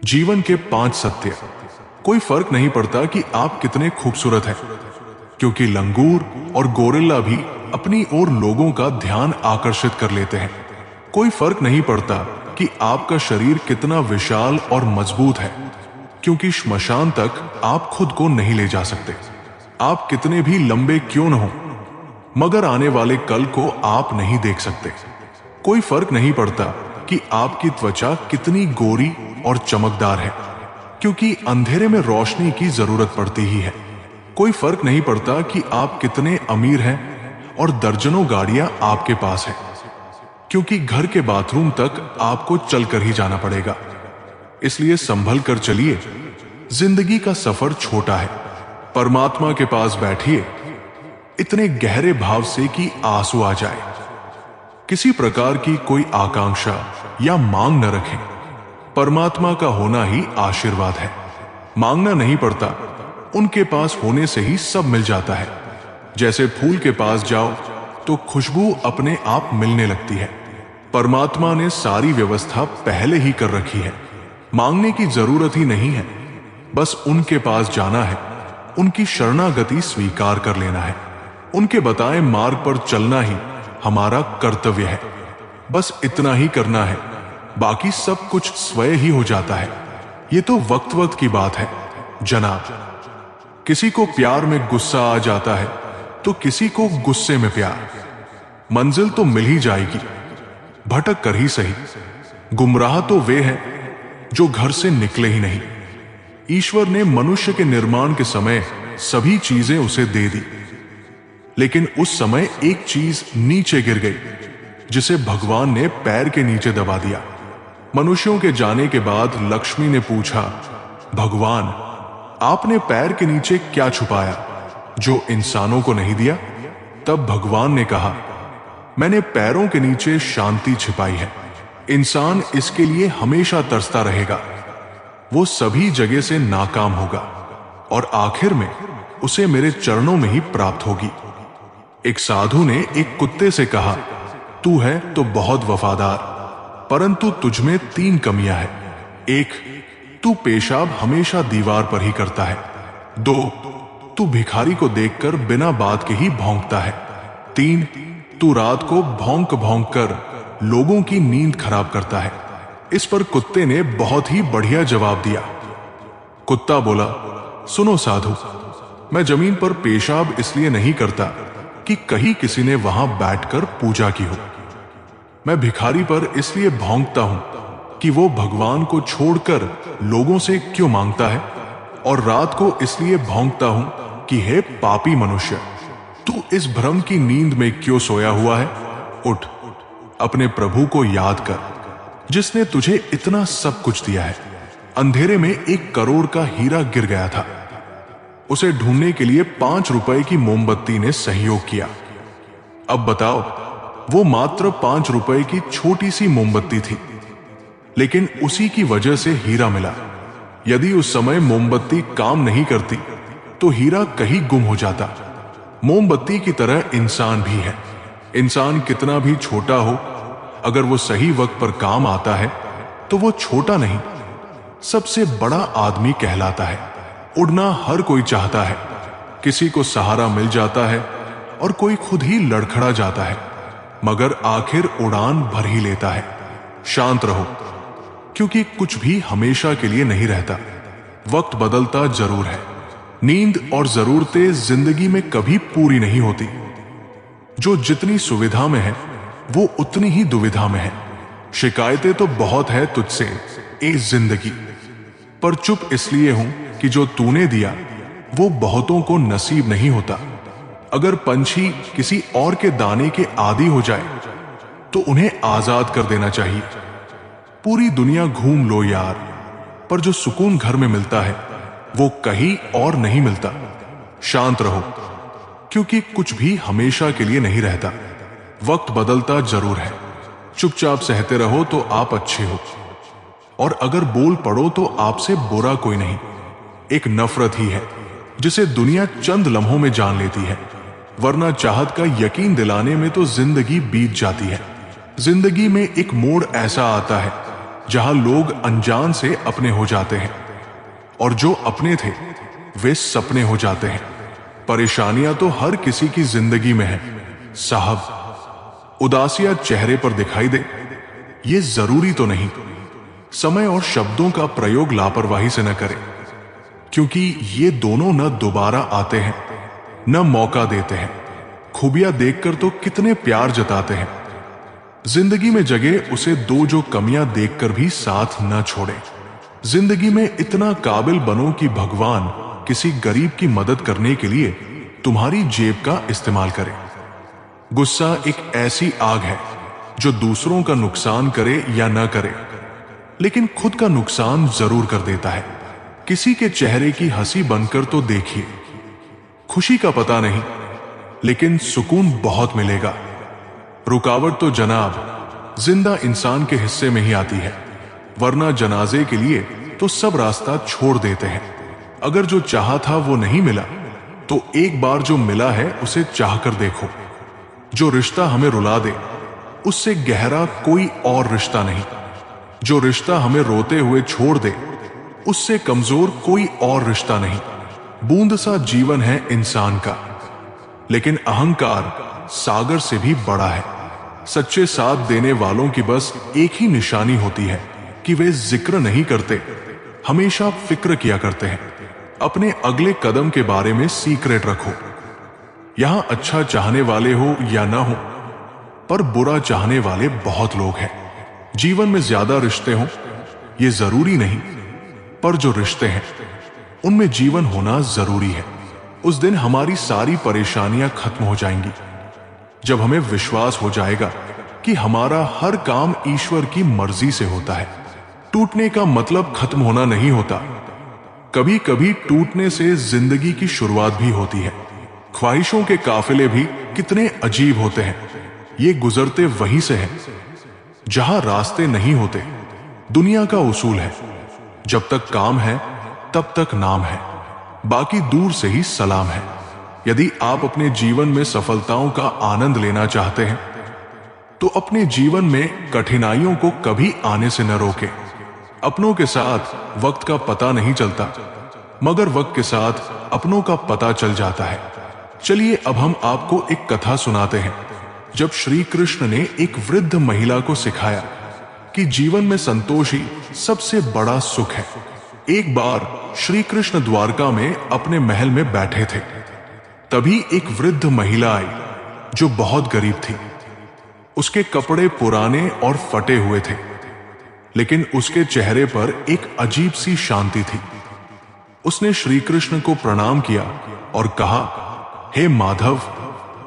जीवन के 5 सत्य। कोई फर्क नहीं पड़ता कि आप कितने खूबसूरत हैं, क्योंकि लंगूर और गोरिल्ला भी अपनी ओर लोगों का ध्यान आकर्षित कर लेते हैं। कोई फर्क नहीं पड़ता कि आपका शरीर कितना विशाल और मजबूत है, क्योंकि श्मशान तक आप खुद को नहीं ले जा सकते। आप कितने भी लंबे क्यों न हो, मगर आने वाले कल को आप नहीं देख सकते। कोई फर्क नहीं पड़ता कि आपकी त्वचा कितनी गोरी और चमकदार है, क्योंकि अंधेरे में रोशनी की जरूरत पड़ती ही है। कोई फर्क नहीं पड़ता कि आप कितने अमीर हैं और दर्जनों गाड़ियां आपके पास हैं, क्योंकि घर के बाथरूम तक आपको चलकर ही जाना पड़ेगा। इसलिए संभल कर चलिए। जिंदगी का सफर छोटा है। परमात्मा के पास बैठिए, इतने गहरे भाव से कि आंसू आ जाए। किसी प्रकार की कोई आकांक्षा या मांग न रखें। परमात्मा का होना ही आशीर्वाद है। मांगना नहीं पड़ता, उनके पास होने से ही सब मिल जाता है। जैसे फूल के पास जाओ तो खुशबू अपने आप मिलने लगती है। परमात्मा ने सारी व्यवस्था पहले ही कर रखी है। मांगने की जरूरत ही नहीं है, बस उनके पास जाना है, उनकी शरणागति स्वीकार कर लेना है। उनके बताए मार्ग पर चलना ही हमारा कर्तव्य है। बस इतना ही करना है, बाकी सब कुछ स्वयं ही हो जाता है। ये तो वक्त वक्त की बात है जनाब। किसी को प्यार में गुस्सा आ जाता है तो किसी को गुस्से में प्यार। मंजिल तो मिल ही जाएगी, भटक कर ही सही। गुमराह तो वे हैं जो घर से निकले ही नहीं। ईश्वर ने मनुष्य के निर्माण के समय सभी चीजें उसे दे दी, लेकिन उस समय एक चीज नीचे गिर गई, जिसे भगवान ने पैर के नीचे दबा दिया। मनुष्यों के जाने के बाद लक्ष्मी ने पूछा, भगवान आपने पैर के नीचे क्या छुपाया जो इंसानों को नहीं दिया? तब भगवान ने कहा, मैंने पैरों के नीचे शांति छिपाई है। इंसान इसके लिए हमेशा तरसता रहेगा। वो सभी जगह से नाकाम होगा और आखिर में उसे मेरे चरणों में ही प्राप्त होगी। एक साधु ने एक कुत्ते से कहा, तू है तो बहुत वफादार, परंतु तुझमें 3 कमियां हैं। 1, तू पेशाब हमेशा दीवार पर ही करता है। 2, तू भिखारी को देखकर बिना बात के ही भौंकता है। 3, तू रात को भौंक भौंक कर लोगों की नींद खराब करता है। इस पर कुत्ते ने बहुत ही बढ़िया जवाब दिया। कुत्ता बोला, सुनो साधु, मैं जमीन पर पेशाब इसलिए नहीं करता कि कहीं किसी ने वहां बैठकर पूजा की हो। मैं भिखारी पर इसलिए भौंकता हूं कि वो भगवान को छोड़कर लोगों से क्यों मांगता है, और रात को इसलिए भौंकता हूं कि हे पापी मनुष्य, तू इस भ्रम की नींद में क्यों सोया हुआ है? उठ, अपने प्रभु को याद कर, जिसने तुझे इतना सब कुछ दिया है। अंधेरे में 1 करोड़ का हीरा गिर गया था। उसे ढूंढने के लिए 5 रुपए की मोमबत्ती ने सहयोग किया। अब बताओ, वो मात्र 5 रुपए की छोटी सी मोमबत्ती थी, लेकिन उसी की वजह से हीरा मिला। यदि उस समय मोमबत्ती काम नहीं करती तो हीरा कहीं गुम हो जाता। मोमबत्ती की तरह इंसान भी है। इंसान कितना भी छोटा हो, अगर वो सही वक्त पर काम आता है तो वो छोटा नहीं, सबसे बड़ा आदमी कहलाता है। उड़ना हर कोई चाहता है, किसी को सहारा मिल जाता है और कोई खुद ही लड़खड़ा जाता है, मगर आखिर उड़ान भर ही लेता है। शांत रहो, क्योंकि कुछ भी हमेशा के लिए नहीं रहता। वक्त बदलता जरूर है। नींद और जरूरतें जिंदगी में कभी पूरी नहीं होती। जो जितनी सुविधा में है वो उतनी ही दुविधा में है। शिकायतें तो बहुत है तुझसे ए जिंदगी, पर चुप इसलिए हूं कि जो तूने दिया वो बहुतों को नसीब नहीं होता। अगर पंछी किसी और के दाने के आदी हो जाए तो उन्हें आजाद कर देना चाहिए। पूरी दुनिया घूम लो यार, पर जो सुकून घर में मिलता है वो कहीं और नहीं मिलता। शांत रहो, क्योंकि कुछ भी हमेशा के लिए नहीं रहता। वक्त बदलता जरूर है। चुपचाप सहते रहो तो आप अच्छे हो, और अगर बोल पड़ो तो आपसे बुरा कोई नहीं। एक नफरत ही है जिसे दुनिया चंद लम्हों में जान लेती है, वरना चाहत का यकीन दिलाने में तो जिंदगी बीत जाती है। जिंदगी में एक मोड़ ऐसा आता है जहां लोग अनजान से अपने हो जाते हैं और जो अपने थे वे सपने हो जाते हैं। परेशानियां तो हर किसी की जिंदगी में है साहब। उदासियां चेहरे पर दिखाई दे ये जरूरी तो नहीं। समय और शब्दों का प्रयोग लापरवाही से न करें, क्योंकि ये दोनों न दोबारा आते हैं न मौका देते हैं। खूबियां देखकर तो कितने प्यार जताते हैं। जिंदगी में जगे उसे दो जो कमियां देखकर भी साथ न छोड़े। जिंदगी में इतना काबिल बनो कि भगवान किसी गरीब की मदद करने के लिए तुम्हारी जेब का इस्तेमाल करे। गुस्सा एक ऐसी आग है जो दूसरों का नुकसान करे या न करे, लेकिन खुद का नुकसान जरूर कर देता है। किसी के चेहरे की हंसी बनकर तो देखिए। खुशी का पता नहीं, लेकिन सुकून बहुत मिलेगा। रुकावट तो जनाब जिंदा इंसान के हिस्से में ही आती है, वरना जनाजे के लिए तो सब रास्ता छोड़ देते हैं। अगर जो चाहा था वो नहीं मिला, तो एक बार जो मिला है उसे चाह कर देखो। जो रिश्ता हमें रुला दे उससे गहरा कोई और रिश्ता नहीं। जो रिश्ता हमें रोते हुए छोड़ दे उससे कमजोर कोई और रिश्ता नहीं। बूंद सा जीवन है इंसान का, लेकिन अहंकार सागर से भी बड़ा है। सच्चे साथ देने वालों की बस एक ही निशानी होती है कि वे जिक्र नहीं करते, हमेशा फिक्र किया करते हैं। अपने अगले कदम के बारे में सीक्रेट रखो। यहां अच्छा चाहने वाले हो या ना हो, पर बुरा चाहने वाले बहुत लोग हैं। जीवन में ज्यादा रिश्ते हों ये जरूरी नहीं, पर जो रिश्ते हैं उनमें जीवन होना जरूरी है। उस दिन हमारी सारी परेशानियां खत्म हो जाएंगी, जब हमें विश्वास हो जाएगा कि हमारा हर काम ईश्वर की मर्जी से होता है। टूटने का मतलब खत्म होना नहीं होता। कभी कभी टूटने से जिंदगी की शुरुआत भी होती है। ख्वाहिशों के काफिले भी कितने अजीब होते हैं। ये गुजरते वहीं से हैं जहां रास्ते नहीं होते। दुनिया का उसूल है, जब तक काम है तब तक नाम है, बाकी दूर से ही सलाम है। यदि आप अपने जीवन में सफलताओं का आनंद लेना चाहते हैं तो अपने जीवन में कठिनाइयों को कभी आने से न रोकें। अपनों के साथ वक्त का पता नहीं चलता, मगर वक्त के साथ अपनों का पता चल जाता है। चलिए अब हम आपको एक कथा सुनाते हैं, जब श्री कृष्ण ने एक वृद्ध महिला को सिखाया कि जीवन में संतोष ही सबसे बड़ा सुख है। एक बार श्री कृष्ण द्वारका में अपने महल में बैठे थे। तभी एक वृद्ध महिला आई जो बहुत गरीब थी। उसके कपड़े पुराने और फटे हुए थे, लेकिन उसके चेहरे पर एक अजीब सी शांति थी। उसने श्री कृष्ण को प्रणाम किया और कहा, हे माधव,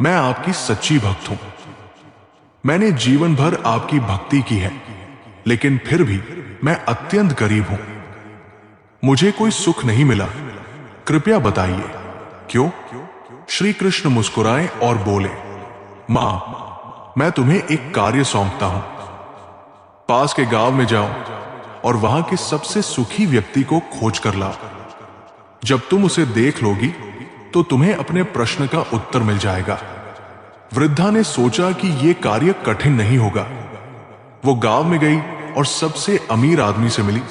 मैं आपकी सच्ची भक्त हूं। मैंने जीवन भर आपकी भक्ति की है, लेकिन फिर भी मैं अत्यंत गरीब हूं। मुझे कोई सुख नहीं मिला, कृपया बताइए क्यों? श्री कृष्ण मुस्कुराए और बोले, मां, मैं तुम्हें एक कार्य सौंपता हूं। पास के गांव में जाओ और वहां के सबसे सुखी व्यक्ति को खोज कर लाओ। जब तुम उसे देख लोगी तो तुम्हें अपने प्रश्न का उत्तर मिल जाएगा। वृद्धा ने सोचा कि यह कार्य कठिन नहीं होगा। वो गांव में गई और सबसे अमीर आदमी से मिली,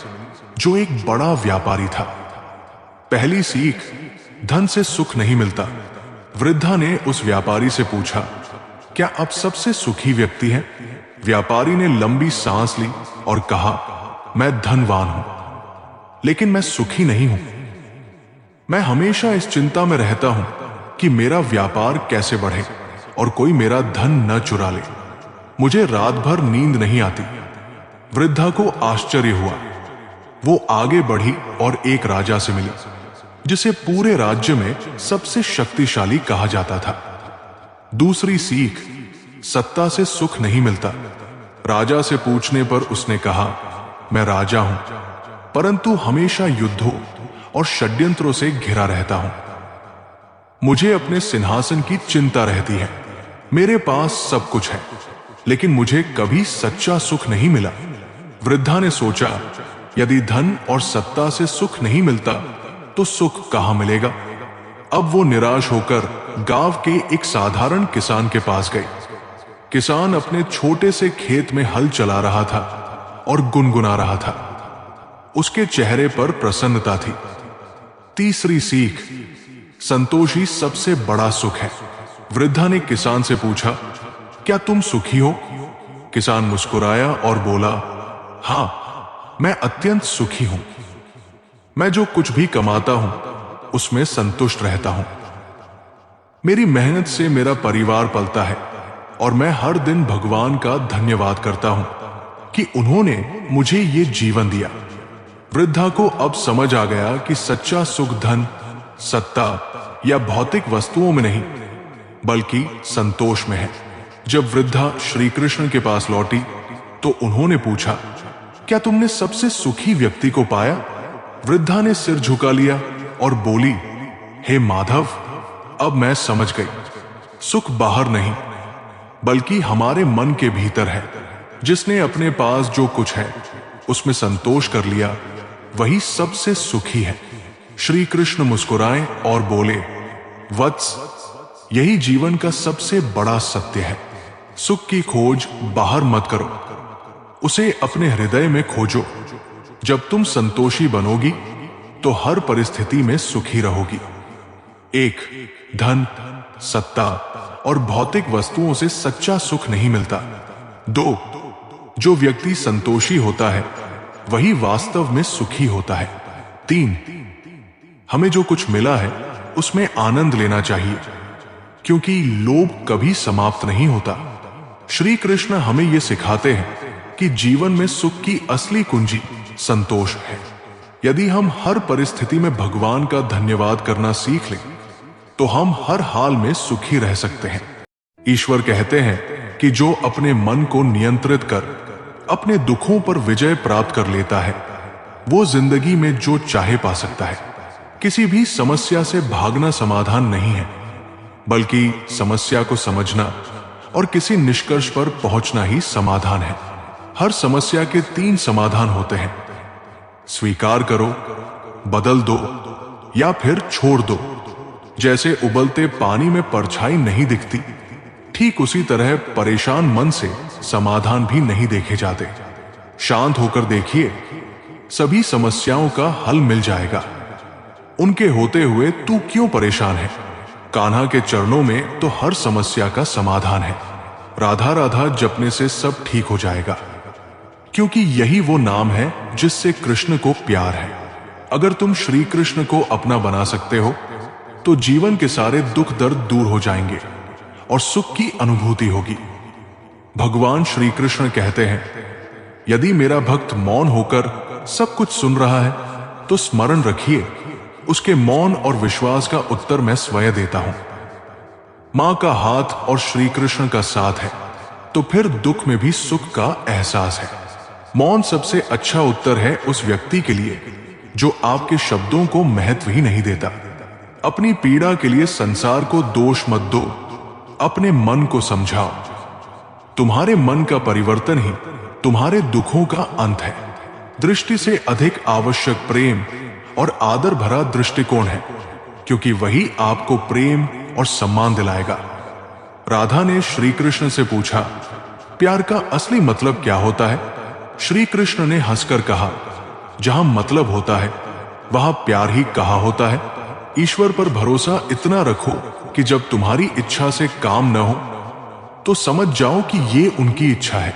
जो एक बड़ा व्यापारी था। पहली सीख, धन से सुख नहीं मिलता। वृद्धा ने उस व्यापारी से पूछा, क्या आप सबसे सुखी व्यक्ति हैं? व्यापारी ने लंबी सांस ली और कहा, मैं धनवान हूं, लेकिन मैं सुखी नहीं हूं। मैं हमेशा इस चिंता में रहता हूं कि मेरा व्यापार कैसे बढ़े और कोई मेरा धन न चुरा ले। मुझे रात भर नींद नहीं आती। वृद्धा को आश्चर्य हुआ। वो आगे बढ़ी और एक राजा से मिली, जिसे पूरे राज्य में सबसे शक्तिशाली कहा जाता था। दूसरी सीख, सत्ता से सुख नहीं मिलता। राजा से पूछने पर उसने कहा, मैं राजा हूं, परंतु हमेशा युद्धों और षड्यंत्रों से घिरा रहता हूं। मुझे अपने सिंहासन की चिंता रहती है। मेरे पास सब कुछ है, लेकिन मुझे कभी सच्चा सुख नहीं मिला। वृद्धा ने सोचा, यदि धन और सत्ता से सुख नहीं मिलता तो सुख कहां मिलेगा? अब वो निराश होकर गांव के एक साधारण किसान के पास गई। किसान अपने छोटे से खेत में हल चला रहा था और गुनगुना रहा था। उसके चेहरे पर प्रसन्नता थी। तीसरी सीख, संतोष ही सबसे बड़ा सुख है। वृद्धा ने किसान से पूछा, क्या तुम सुखी हो? किसान मुस्कुराया और बोला, हां, मैं अत्यंत सुखी हूं। मैं जो कुछ भी कमाता हूं उसमें संतुष्ट रहता हूं। मेरी मेहनत से मेरा परिवार पलता है और मैं हर दिन भगवान का धन्यवाद करता हूं कि उन्होंने मुझे ये जीवन दिया। वृद्धा को अब समझ आ गया कि सच्चा सुख धन, सत्ता या भौतिक वस्तुओं में नहीं बल्कि संतोष में है। जब वृद्धा श्री कृष्ण के पास लौटी तो उन्होंने पूछा, क्या तुमने सबसे सुखी व्यक्ति को पाया? वृद्धा ने सिर झुका लिया और बोली, हे माधव, अब मैं समझ गई। सुख बाहर नहीं बल्कि हमारे मन के भीतर है। जिसने अपने पास जो कुछ है उसमें संतोष कर लिया वही सबसे सुखी है। श्री कृष्ण मुस्कुराए और बोले, वत्स, यही जीवन का सबसे बड़ा सत्य है। सुख की खोज बाहर मत करो, उसे अपने हृदय में खोजो। जब तुम संतोषी बनोगी तो हर परिस्थिति में सुखी रहोगी। 1. धन, सत्ता और भौतिक वस्तुओं से सच्चा सुख नहीं मिलता। 2. जो व्यक्ति संतोषी होता है वही वास्तव में सुखी होता है। 3. हमें जो कुछ मिला है उसमें आनंद लेना चाहिए, क्योंकि लोभ कभी समाप्त नहीं होता। श्री कृष्ण हमें यह सिखाते हैं कि जीवन में सुख की असली कुंजी संतोष है। यदि हम हर परिस्थिति में भगवान का धन्यवाद करना सीख लें तो हम हर हाल में सुखी रह सकते हैं। ईश्वर कहते हैं कि जो अपने मन को नियंत्रित कर अपने दुखों पर विजय प्राप्त कर लेता है वो जिंदगी में जो चाहे पा सकता है। किसी भी समस्या से भागना समाधान नहीं है, बल्कि समस्या को समझना और किसी निष्कर्ष पर पहुंचना ही समाधान है। हर समस्या के 3 समाधान होते हैं, स्वीकार करो, बदल दो या फिर छोड़ दो। जैसे उबलते पानी में परछाई नहीं दिखती, ठीक उसी तरह परेशान मन से समाधान भी नहीं देखे जाते। शांत होकर देखिए, सभी समस्याओं का हल मिल जाएगा। उनके होते हुए तू क्यों परेशान है? कान्हा के चरणों में तो हर समस्या का समाधान है। राधा राधा जपने से सब ठीक हो जाएगा, क्योंकि यही वो नाम है जिससे कृष्ण को प्यार है। अगर तुम श्री कृष्ण को अपना बना सकते हो तो जीवन के सारे दुख दर्द दूर हो जाएंगे और सुख की अनुभूति होगी। भगवान श्री कृष्ण कहते हैं, यदि मेरा भक्त मौन होकर सब कुछ सुन रहा है तो स्मरण रखिए, उसके मौन और विश्वास का उत्तर मैं स्वयं देता हूं। मां का हाथ और श्री कृष्ण का साथ है तो फिर दुख में भी सुख का एहसास है। मौन सबसे अच्छा उत्तर है उस व्यक्ति के लिए जो आपके शब्दों को महत्व ही नहीं देता। अपनी पीड़ा के लिए संसार को दोष मत दो, अपने मन को समझाओ। तुम्हारे मन का परिवर्तन ही तुम्हारे दुखों का अंत है। दृष्टि से अधिक आवश्यक प्रेम और आदर भरा दृष्टिकोण है, क्योंकि वही आपको प्रेम और सम्मान दिलाएगा। राधा ने श्री कृष्ण से पूछा, प्यार का असली मतलब क्या होता है? श्री कृष्ण ने हंसकर कहा, जहां मतलब होता है वहां प्यार ही कहा होता है। ईश्वर पर भरोसा इतना रखो कि जब तुम्हारी इच्छा से काम न हो तो समझ जाओ कि ये उनकी इच्छा है,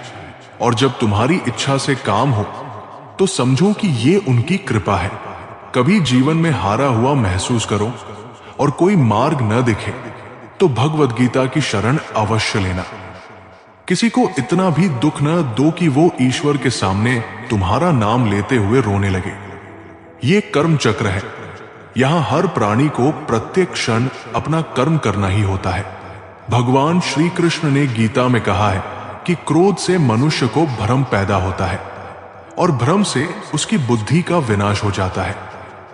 और जब तुम्हारी इच्छा से काम हो तो समझो कि ये उनकी कृपा है। कभी जीवन में हारा हुआ महसूस करो और कोई मार्ग न दिखे तो भगवद गीता की शरण अवश्य लेना। किसी को इतना भी दुख न दो कि वो ईश्वर के सामने तुम्हारा नाम लेते हुए रोने लगे। ये कर्म चक्र है। यहां हर प्राणी को प्रत्येक क्षण अपना कर्म करना ही होता है। भगवान श्री कृष्ण ने गीता में कहा है कि क्रोध से मनुष्य को भ्रम पैदा होता है और भ्रम से उसकी बुद्धि का विनाश हो जाता है।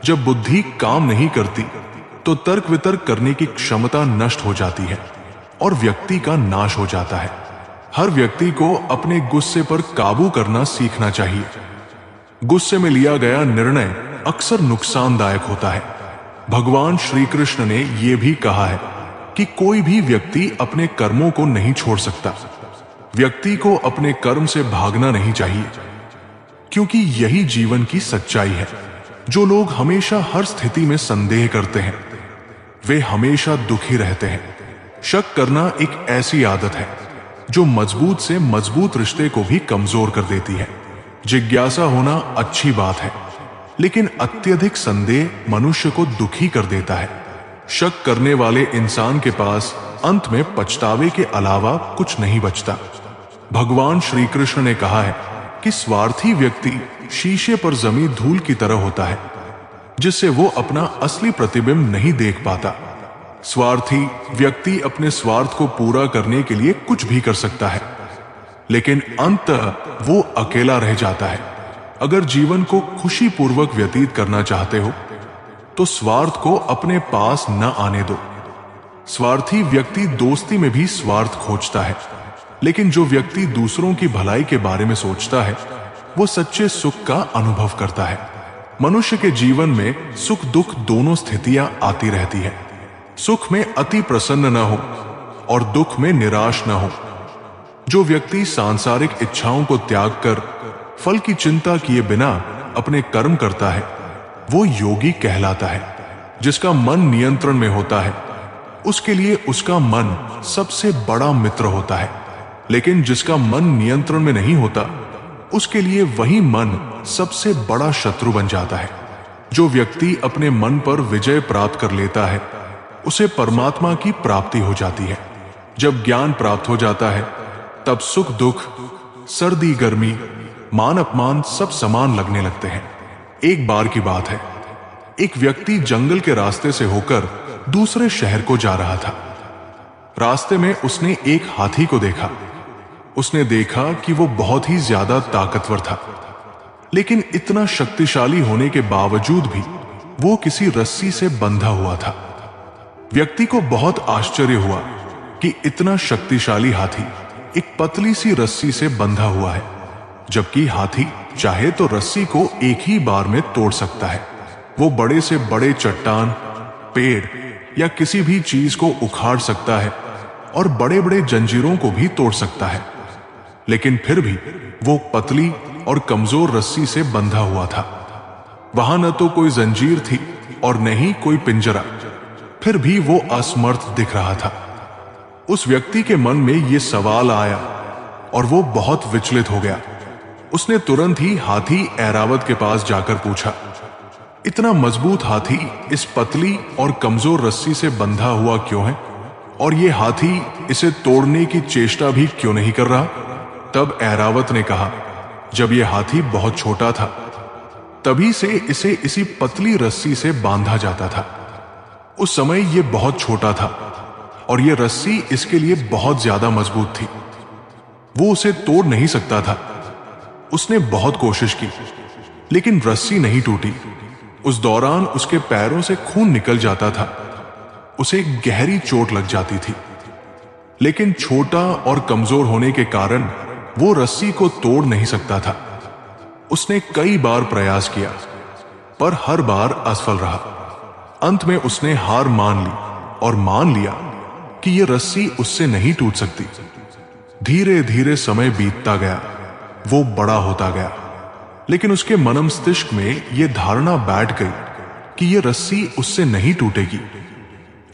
जब बुद्धि काम नहीं करती तो तर्क वितर्क करने की क्षमता नष्ट हो जाती है और व्यक्ति का नाश हो जाता है। हर व्यक्ति को अपने गुस्से पर काबू करना सीखना चाहिए। गुस्से में लिया गया निर्णय अक्सर नुकसानदायक होता है। भगवान श्री कृष्ण ने यह भी कहा है कि कोई भी व्यक्ति अपने कर्मों को नहीं छोड़ सकता। व्यक्ति को अपने कर्म से भागना नहीं चाहिए, क्योंकि यही जीवन की सच्चाई है। जो लोग हमेशा हर स्थिति में संदेह करते हैं वे हमेशा दुखी रहते हैं। शक करना एक ऐसी आदत है जो मजबूत से मजबूत रिश्ते को भी कमजोर कर देती है। जिज्ञासा होना अच्छी बात है, लेकिन अत्यधिक संदेह मनुष्य को दुखी कर देता है। शक करने वाले इंसान के पास अंत में पछतावे के अलावा कुछ नहीं बचता। भगवान श्री कृष्ण ने कहा है कि स्वार्थी व्यक्ति शीशे पर जमी धूल की तरह होता है, जिससे वो अपना असली प्रतिबिंब नहीं देख पाता। स्वार्थी व्यक्ति अपने स्वार्थ को पूरा करने के लिए कुछ भी कर सकता है, लेकिन अंततः वो अकेला रह जाता है। अगर जीवन को खुशी पूर्वक व्यतीत करना चाहते हो तो स्वार्थ को अपने पास न आने दो। स्वार्थी व्यक्ति दोस्ती में भी स्वार्थ खोजता है, लेकिन जो व्यक्ति दूसरों की भलाई के बारे में सोचता है वो सच्चे सुख का अनुभव करता है। मनुष्य के जीवन में सुख दुख दोनों स्थितियां आती रहती है। सुख में अति प्रसन्न न हो और दुख में निराश न हो। जो व्यक्ति सांसारिक इच्छाओं को त्याग कर फल की चिंता किए बिना अपने कर्म करता है वो योगी कहलाता है। जिसका मन नियंत्रण में होता है उसके लिए उसका मन सबसे बड़ा मित्र होता है, लेकिन जिसका मन नियंत्रण में नहीं होता उसके लिए वही मन सबसे बड़ा शत्रु बन जाता है। जो व्यक्ति अपने मन पर विजय प्राप्त कर लेता है उसे परमात्मा की प्राप्ति हो जाती है। जब ज्ञान प्राप्त हो जाता है तब सुख दुख, सर्दी गर्मी, मान अपमान सब समान लगने लगते हैं। एक बार की बात है, एक व्यक्ति जंगल के रास्ते से होकर दूसरे शहर को जा रहा था। रास्ते में उसने एक हाथी को देखा। उसने देखा कि वो बहुत ही ज्यादा ताकतवर था, लेकिन इतना शक्तिशाली होने के बावजूद भी वो किसी रस्सी से बंधा हुआ था। व्यक्ति को बहुत आश्चर्य हुआ कि इतना शक्तिशाली हाथी एक पतली सी रस्सी से बंधा हुआ है, जबकि हाथी चाहे तो रस्सी को एक ही बार में तोड़ सकता है। वो बड़े से बड़े चट्टान, पेड़ या किसी भी चीज को उखाड़ सकता है और बड़े बड़े जंजीरों को भी तोड़ सकता है, लेकिन फिर भी वो पतली और कमजोर रस्सी से बंधा हुआ था। वहां न तो कोई जंजीर थी और न ही कोई पिंजरा, फिर भी वो असमर्थ दिख रहा था। उस व्यक्ति के मन में ये सवाल आया और वो बहुत विचलित हो गया। उसने तुरंत ही हाथी ऐरावत के पास जाकर पूछा, इतना मजबूत हाथी इस पतली और कमजोर रस्सी से बंधा हुआ क्यों है, और ये हाथी इसे तोड़ने की चेष्टा भी क्यों नहीं कर रहा? तब ऐरावत ने कहा, जब ये हाथी बहुत छोटा था तभी से इसे इसी पतली रस्सी से बांधा जाता था। उस समय ये बहुत छोटा था और ये रस्सी इसके लिए बहुत ज्यादा मजबूत थी। वो उसे तोड़ नहीं सकता था। उसने बहुत कोशिश की, लेकिन रस्सी नहीं टूटी। उस दौरान उसके पैरों से खून निकल जाता था। उसे गहरी चोट लग जाती थी, लेकिन छोटा और कमजोर होने के कारण वो रस्सी को तोड़ नहीं सकता था। उसने कई बार प्रयास किया, पर हर बार असफल रहा। अंत में उसने हार मान ली और मान लिया कि यह रस्सी उससे नहीं टूट सकती। धीरे धीरे समय बीतता गया, वो बड़ा होता गया, लेकिन उसके मन मस्तिष्क में यह धारणा बैठ गई कि यह रस्सी उससे नहीं टूटेगी।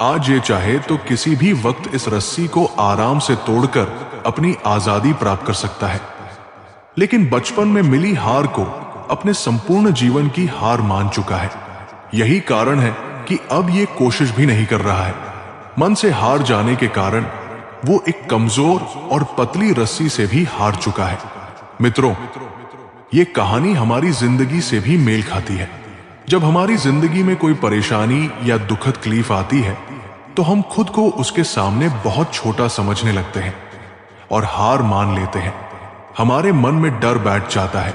आज ये चाहे तो किसी भी वक्त इस रस्सी को आराम से तोड़कर अपनी आजादी प्राप्त कर सकता है, लेकिन बचपन में मिली हार को अपने संपूर्ण जीवन की हार मान चुका है। यही कारण है कि अब ये कोशिश भी नहीं कर रहा है। मन से हार जाने के कारण वो एक कमजोर और पतली रस्सी से भी हार चुका है। मित्रों, ये कहानी हमारी जिंदगी से भी मेल खाती है। जब हमारी जिंदगी में कोई परेशानी या दुखद तकलीफ आती है तो हम खुद को उसके सामने बहुत छोटा समझने लगते हैं और हार मान लेते हैं। हमारे मन में डर बैठ जाता है,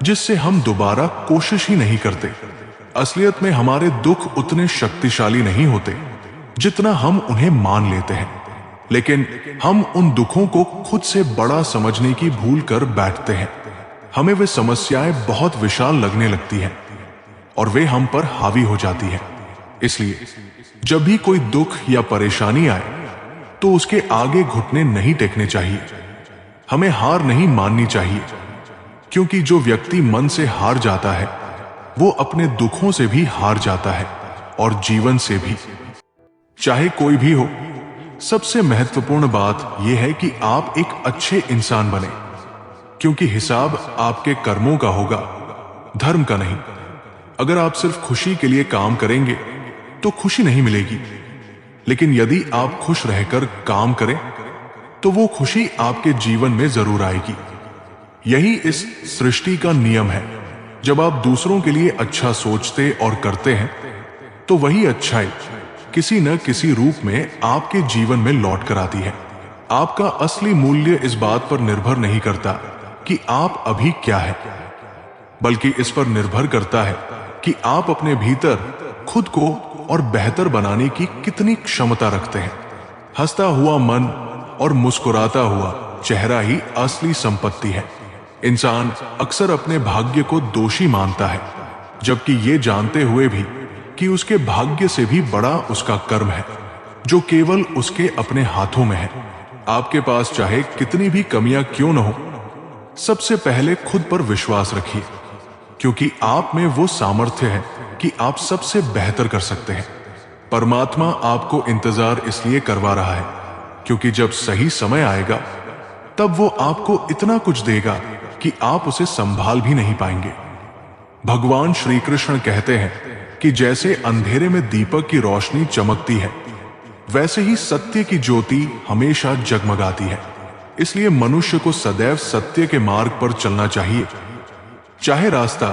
जिससे हम दोबारा कोशिश ही नहीं करते। असलियत में हमारे दुख उतने शक्तिशाली नहीं होते जितना हम उन्हें मान लेते हैं, लेकिन हम उन दुखों को खुद से बड़ा समझने की भूल कर बैठते हैं। हमें वे समस्याएं बहुत विशाल लगने लगती हैं और वे हम पर हावी हो जाती हैं। इसलिए जब भी कोई दुख या परेशानी आए तो उसके आगे घुटने नहीं टेकने चाहिए। हमें हार नहीं माननी चाहिए, क्योंकि जो व्यक्ति मन से हार जाता है वो अपने दुखों से भी हार जाता है और जीवन से भी। चाहे कोई भी हो, सबसे महत्वपूर्ण बात यह है कि आप एक अच्छे इंसान बने, क्योंकि हिसाब आपके कर्मों का होगा, धर्म का नहीं। अगर आप सिर्फ खुशी के लिए काम करेंगे तो खुशी नहीं मिलेगी, लेकिन यदि आप खुश रहकर काम करें तो वो खुशी आपके जीवन में जरूर आएगी। यही इस सृष्टि का नियम है। जब आप दूसरों के लिए अच्छा सोचते और करते हैं तो वही अच्छाई किसी न किसी रूप में आपके जीवन में लौट कर आती है। आपका असली मूल्य इस बात पर निर्भर नहीं करता कि आप अभी क्या है, बल्कि इस पर निर्भर करता है कि आप अपने भीतर खुद को और बेहतर बनाने की कितनी क्षमता रखते हैं। हंसता हुआ मन और मुस्कुराता हुआ चेहरा ही असली संपत्ति है। इंसान अक्सर अपने भाग्य को दोषी मानता है, जबकि ये जानते हुए भी कि उसके भाग्य से भी बड़ा उसका कर्म है, जो केवल उसके अपने हाथों में है। आपके पास चाहे कितनी भी कमियां क्यों न हो, सबसे पहले खुद पर विश्वास रखिए, क्योंकि आप में वो सामर्थ्य है कि आप सबसे बेहतर कर सकते हैं। परमात्मा आपको इंतजार इसलिए करवा रहा है क्योंकि जब सही समय आएगा तब वो आपको इतना कुछ देगा कि आप उसे संभाल भी नहीं पाएंगे। भगवान श्री कृष्ण कहते हैं कि जैसे अंधेरे में दीपक की रोशनी चमकती है, वैसे ही सत्य की ज्योति हमेशा जगमगाती है। इसलिए मनुष्य को सदैव सत्य के मार्ग पर चलना चाहिए, चाहे रास्ता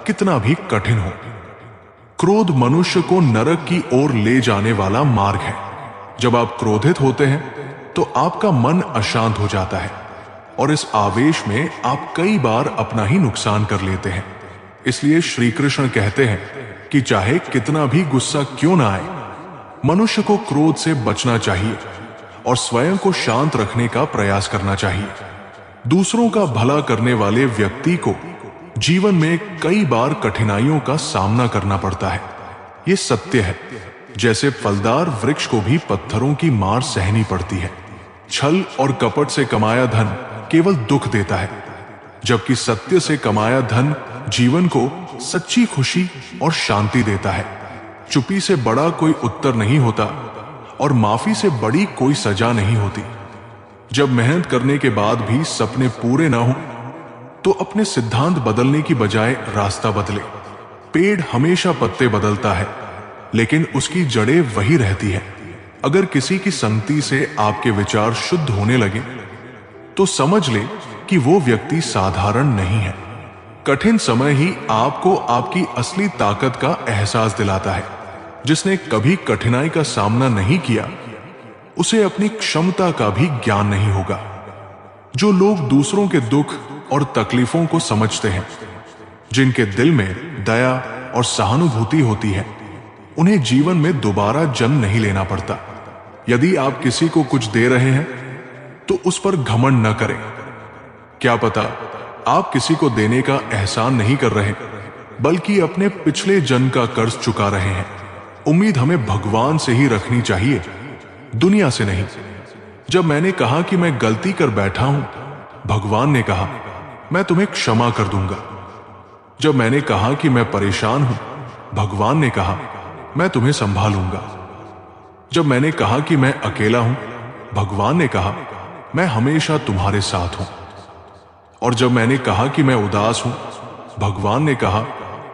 कितना भी कठिन हो। क्रोध मनुष्य को नरक की ओर ले जाने वाला मार्ग है। जब आप क्रोधित होते हैं तो आपका मन अशांत हो जाता है और इस आवेश में आप कई बार अपना ही नुकसान कर लेते हैं। इसलिए श्री कृष्ण कहते हैं कि चाहे कितना भी गुस्सा क्यों ना आए, मनुष्य को क्रोध से बचना चाहिए और स्वयं को शांत रखने का प्रयास करना चाहिए। दूसरों का भला करने वाले व्यक्ति को जीवन में कई बार कठिनाइयों का सामना करना पड़ता है। ये सत्य है। जैसे फलदार वृक्ष को भी पत्थरों की मार सहनी पड़ती है। छल और कपट से कमाया धन केवल दुख देता है, जबकि सत्य से कमाया धन जीवन को सच्ची खुशी और शांति देता है। चुप्पी से बड़ा कोई उत्तर नहीं होता और माफी से बड़ी कोई सजा नहीं होती। जब मेहनत करने के बाद भी सपने पूरे ना हो तो अपने सिद्धांत बदलने की बजाय रास्ता बदले। पेड़ हमेशा पत्ते बदलता है, लेकिन उसकी जड़ें वही रहती है। अगर किसी की संगति से आपके विचार शुद्ध होने लगे तो समझ ले कि वो व्यक्ति साधारण नहीं है। कठिन समय ही आपको आपकी असली ताकत का एहसास दिलाता है। जिसने कभी कठिनाई का सामना नहीं किया, उसे अपनी क्षमता का भी ज्ञान नहीं होगा। जो लोग दूसरों के दुख और तकलीफों को समझते हैं, जिनके दिल में दया और सहानुभूति होती है, उन्हें जीवन में दोबारा जन्म नहीं लेना पड़ता। यदि आप किसी को कुछ दे रहे हैं तो उस पर घमंड न करें। क्या पता आप किसी को देने का एहसान नहीं कर रहे, बल्कि अपने पिछले जन्म का कर्ज चुका रहे हैं। उम्मीद हमें भगवान से ही रखनी चाहिए, दुनिया से नहीं। जब मैंने कहा कि मैं गलती कर बैठा हूं, भगवान ने कहा मैं तुम्हें क्षमा कर दूंगा। जब मैंने कहा कि मैं परेशान हूं, भगवान ने कहा मैं तुम्हें संभालूंगा। जब मैंने कहा कि मैं अकेला हूं, भगवान ने कहा मैं हमेशा तुम्हारे साथ हूं। और जब मैंने कहा कि मैं उदास हूं, भगवान ने कहा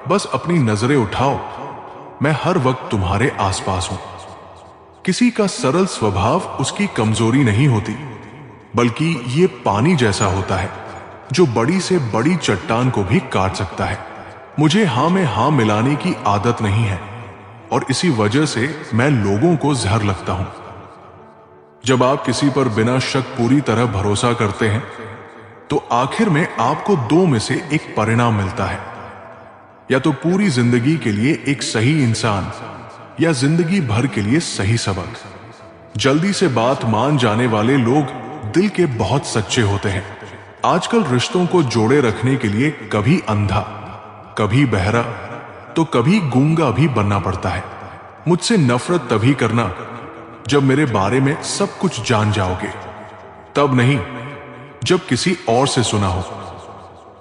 बस अपनी नजरें उठाओ, मैं हर वक्त तुम्हारे आसपास हूं। किसी का सरल स्वभाव उसकी कमजोरी नहीं होती, बल्कि ये पानी जैसा होता है जो बड़ी से बड़ी चट्टान को भी काट सकता है। मुझे हां में हां मिलाने की आदत नहीं है और इसी वजह से मैं लोगों को जहर लगता हूं। जब आप किसी पर बिना शक पूरी तरह भरोसा करते हैं तो आखिर में आपको दो में से एक परिणाम मिलता है। या तो पूरी जिंदगी के लिए एक सही इंसान, या जिंदगी भर के लिए सही सबक। जल्दी से बात मान जाने वाले लोग दिल के बहुत सच्चे होते हैं। आजकल रिश्तों को जोड़े रखने के लिए कभी अंधा, कभी बहरा, तो कभी गूंगा भी बनना पड़ता है। मुझसे नफरत तभी करना जब मेरे बारे में सब कुछ जान जाओगे, तब नहीं जब किसी और से सुना हो।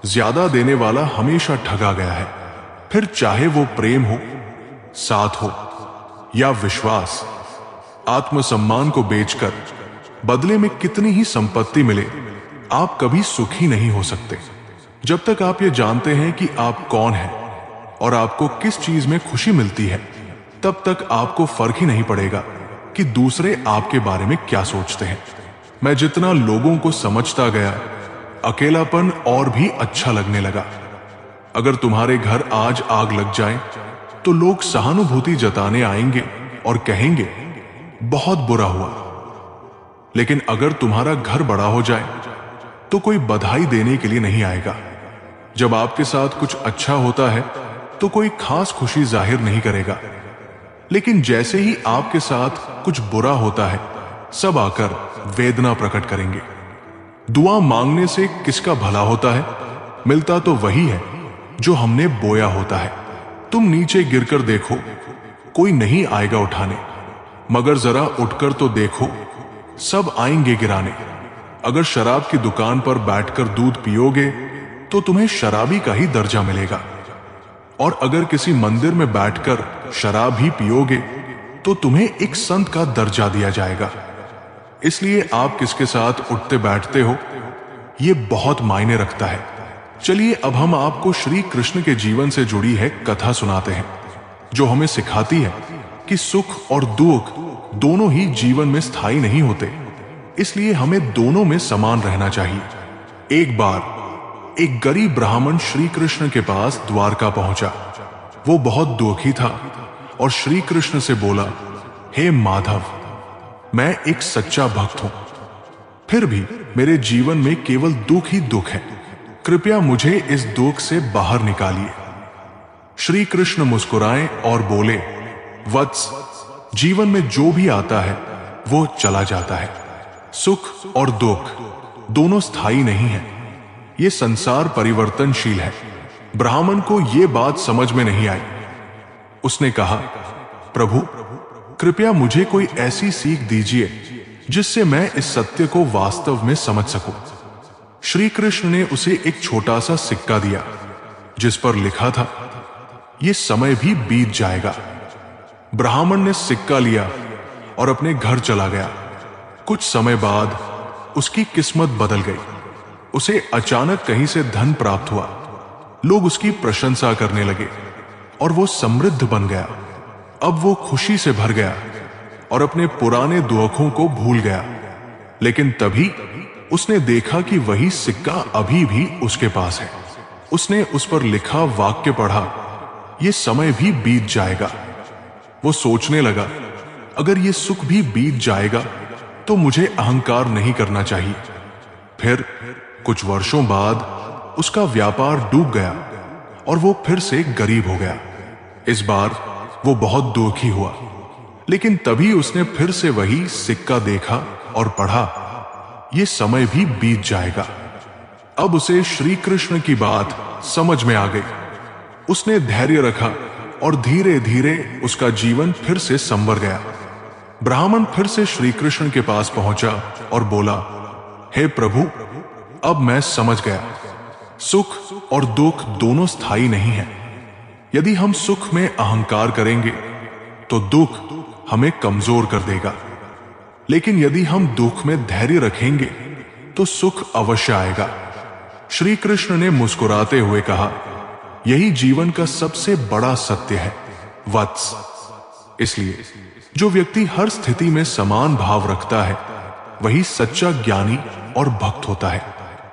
ज्यादा देने वाला हमेशा ठगा गया है, फिर चाहे वो प्रेम हो, साथ हो या विश्वास। आत्मसम्मान को बेचकर बदले में कितनी ही संपत्ति मिले, आप कभी सुखी नहीं हो सकते। जब तक आप ये जानते हैं कि आप कौन हैं और आपको किस चीज में खुशी मिलती है, तब तक आपको फर्क ही नहीं पड़ेगा कि दूसरे आपके बारे में क्या सोचते हैं। मैं जितना लोगों को समझता गया, अकेलापन और भी अच्छा लगने लगा। अगर तुम्हारे घर आज आग लग जाए तो लोग सहानुभूति जताने आएंगे और कहेंगे बहुत बुरा हुआ। लेकिन अगर तुम्हारा घर बड़ा हो जाए तो कोई बधाई देने के लिए नहीं आएगा। जब आपके साथ कुछ अच्छा होता है तो कोई खास खुशी जाहिर नहीं करेगा, लेकिन जैसे ही आपके साथ कुछ बुरा होता है, सब आकर वेदना प्रकट करेंगे। दुआ मांगने से किसका भला होता है? मिलता तो वही है जो हमने बोया होता है। तुम नीचे गिरकर देखो, कोई नहीं आएगा उठाने, मगर जरा उठकर तो देखो, सब आएंगे गिराने। अगर शराब की दुकान पर बैठकर दूध पियोगे तो तुम्हें शराबी का ही दर्जा मिलेगा, और अगर किसी मंदिर में बैठकर शराब ही पियोगे तो तुम्हें एक संत का दर्जा दिया जाएगा। इसलिए आप किसके साथ उठते बैठते हो, ये बहुत मायने रखता है। चलिए अब हम आपको श्री कृष्ण के जीवन से जुड़ी है कथा सुनाते हैं, जो हमें सिखाती है कि सुख और दुख दोनों ही जीवन में स्थायी नहीं होते, इसलिए हमें दोनों में समान रहना चाहिए। एक बार एक गरीब ब्राह्मण श्री कृष्ण के पास द्वारका पहुंचा। वो बहुत दुखी था और श्री कृष्ण से बोला, हे माधव, मैं एक सच्चा भक्त हूं, फिर भी मेरे जीवन में केवल दुख ही दुख है। कृपया मुझे इस दुख से बाहर निकालिए। श्री कृष्ण मुस्कुराए और बोले, वत्स, जीवन में जो भी आता है वो चला जाता है। सुख और दुख दोनों स्थायी नहीं है। ये संसार परिवर्तनशील है। ब्राह्मण को यह बात समझ में नहीं आई। उसने कहा, प्रभु, कृपया मुझे कोई ऐसी सीख दीजिए जिससे मैं इस सत्य को वास्तव में समझ सकूं। श्री कृष्ण ने उसे एक छोटा सा सिक्का दिया, जिस पर लिखा था, यह समय भी बीत जाएगा। ब्राह्मण ने सिक्का लिया और अपने घर चला गया। कुछ समय बाद उसकी किस्मत बदल गई। उसे अचानक कहीं से धन प्राप्त हुआ। लोग उसकी प्रशंसा करने लगे और वो समृद्ध बन गया। अब वो खुशी से भर गया और अपने पुराने दुखों को भूल गया। लेकिन तभी उसने देखा कि वही सिक्का अभी भी उसके पास है। उसने उस पर लिखा वाक्य पढ़ा, ये समय भी बीत जाएगा। वो सोचने लगा, अगर ये सुख भी बीत जाएगा तो मुझे अहंकार नहीं करना चाहिए। फिर कुछ वर्षों बाद उसका व्यापार डूब गया और वो फिर से गरीब हो गया। इस बार वो बहुत दुखी हुआ, लेकिन तभी उसने फिर से वही सिक्का देखा और पढ़ा, ये समय भी बीत जाएगा। अब उसे श्री कृष्ण की बात समझ में आ गई। उसने धैर्य रखा और धीरे धीरे उसका जीवन फिर से संवर गया। ब्राह्मण फिर से श्री कृष्ण के पास पहुंचा और बोला, हे प्रभु, अब मैं समझ गया, सुख और दुख दोनों स्थायी नहीं है। यदि हम सुख में अहंकार करेंगे तो दुख हमें कमजोर कर देगा, लेकिन यदि हम दुख में धैर्य रखेंगे तो सुख अवश्य आएगा। श्री कृष्ण ने मुस्कुराते हुए कहा, यही जीवन का सबसे बड़ा सत्य है, वत्स। इसलिए जो व्यक्ति हर स्थिति में समान भाव रखता है, वही सच्चा ज्ञानी और भक्त होता है।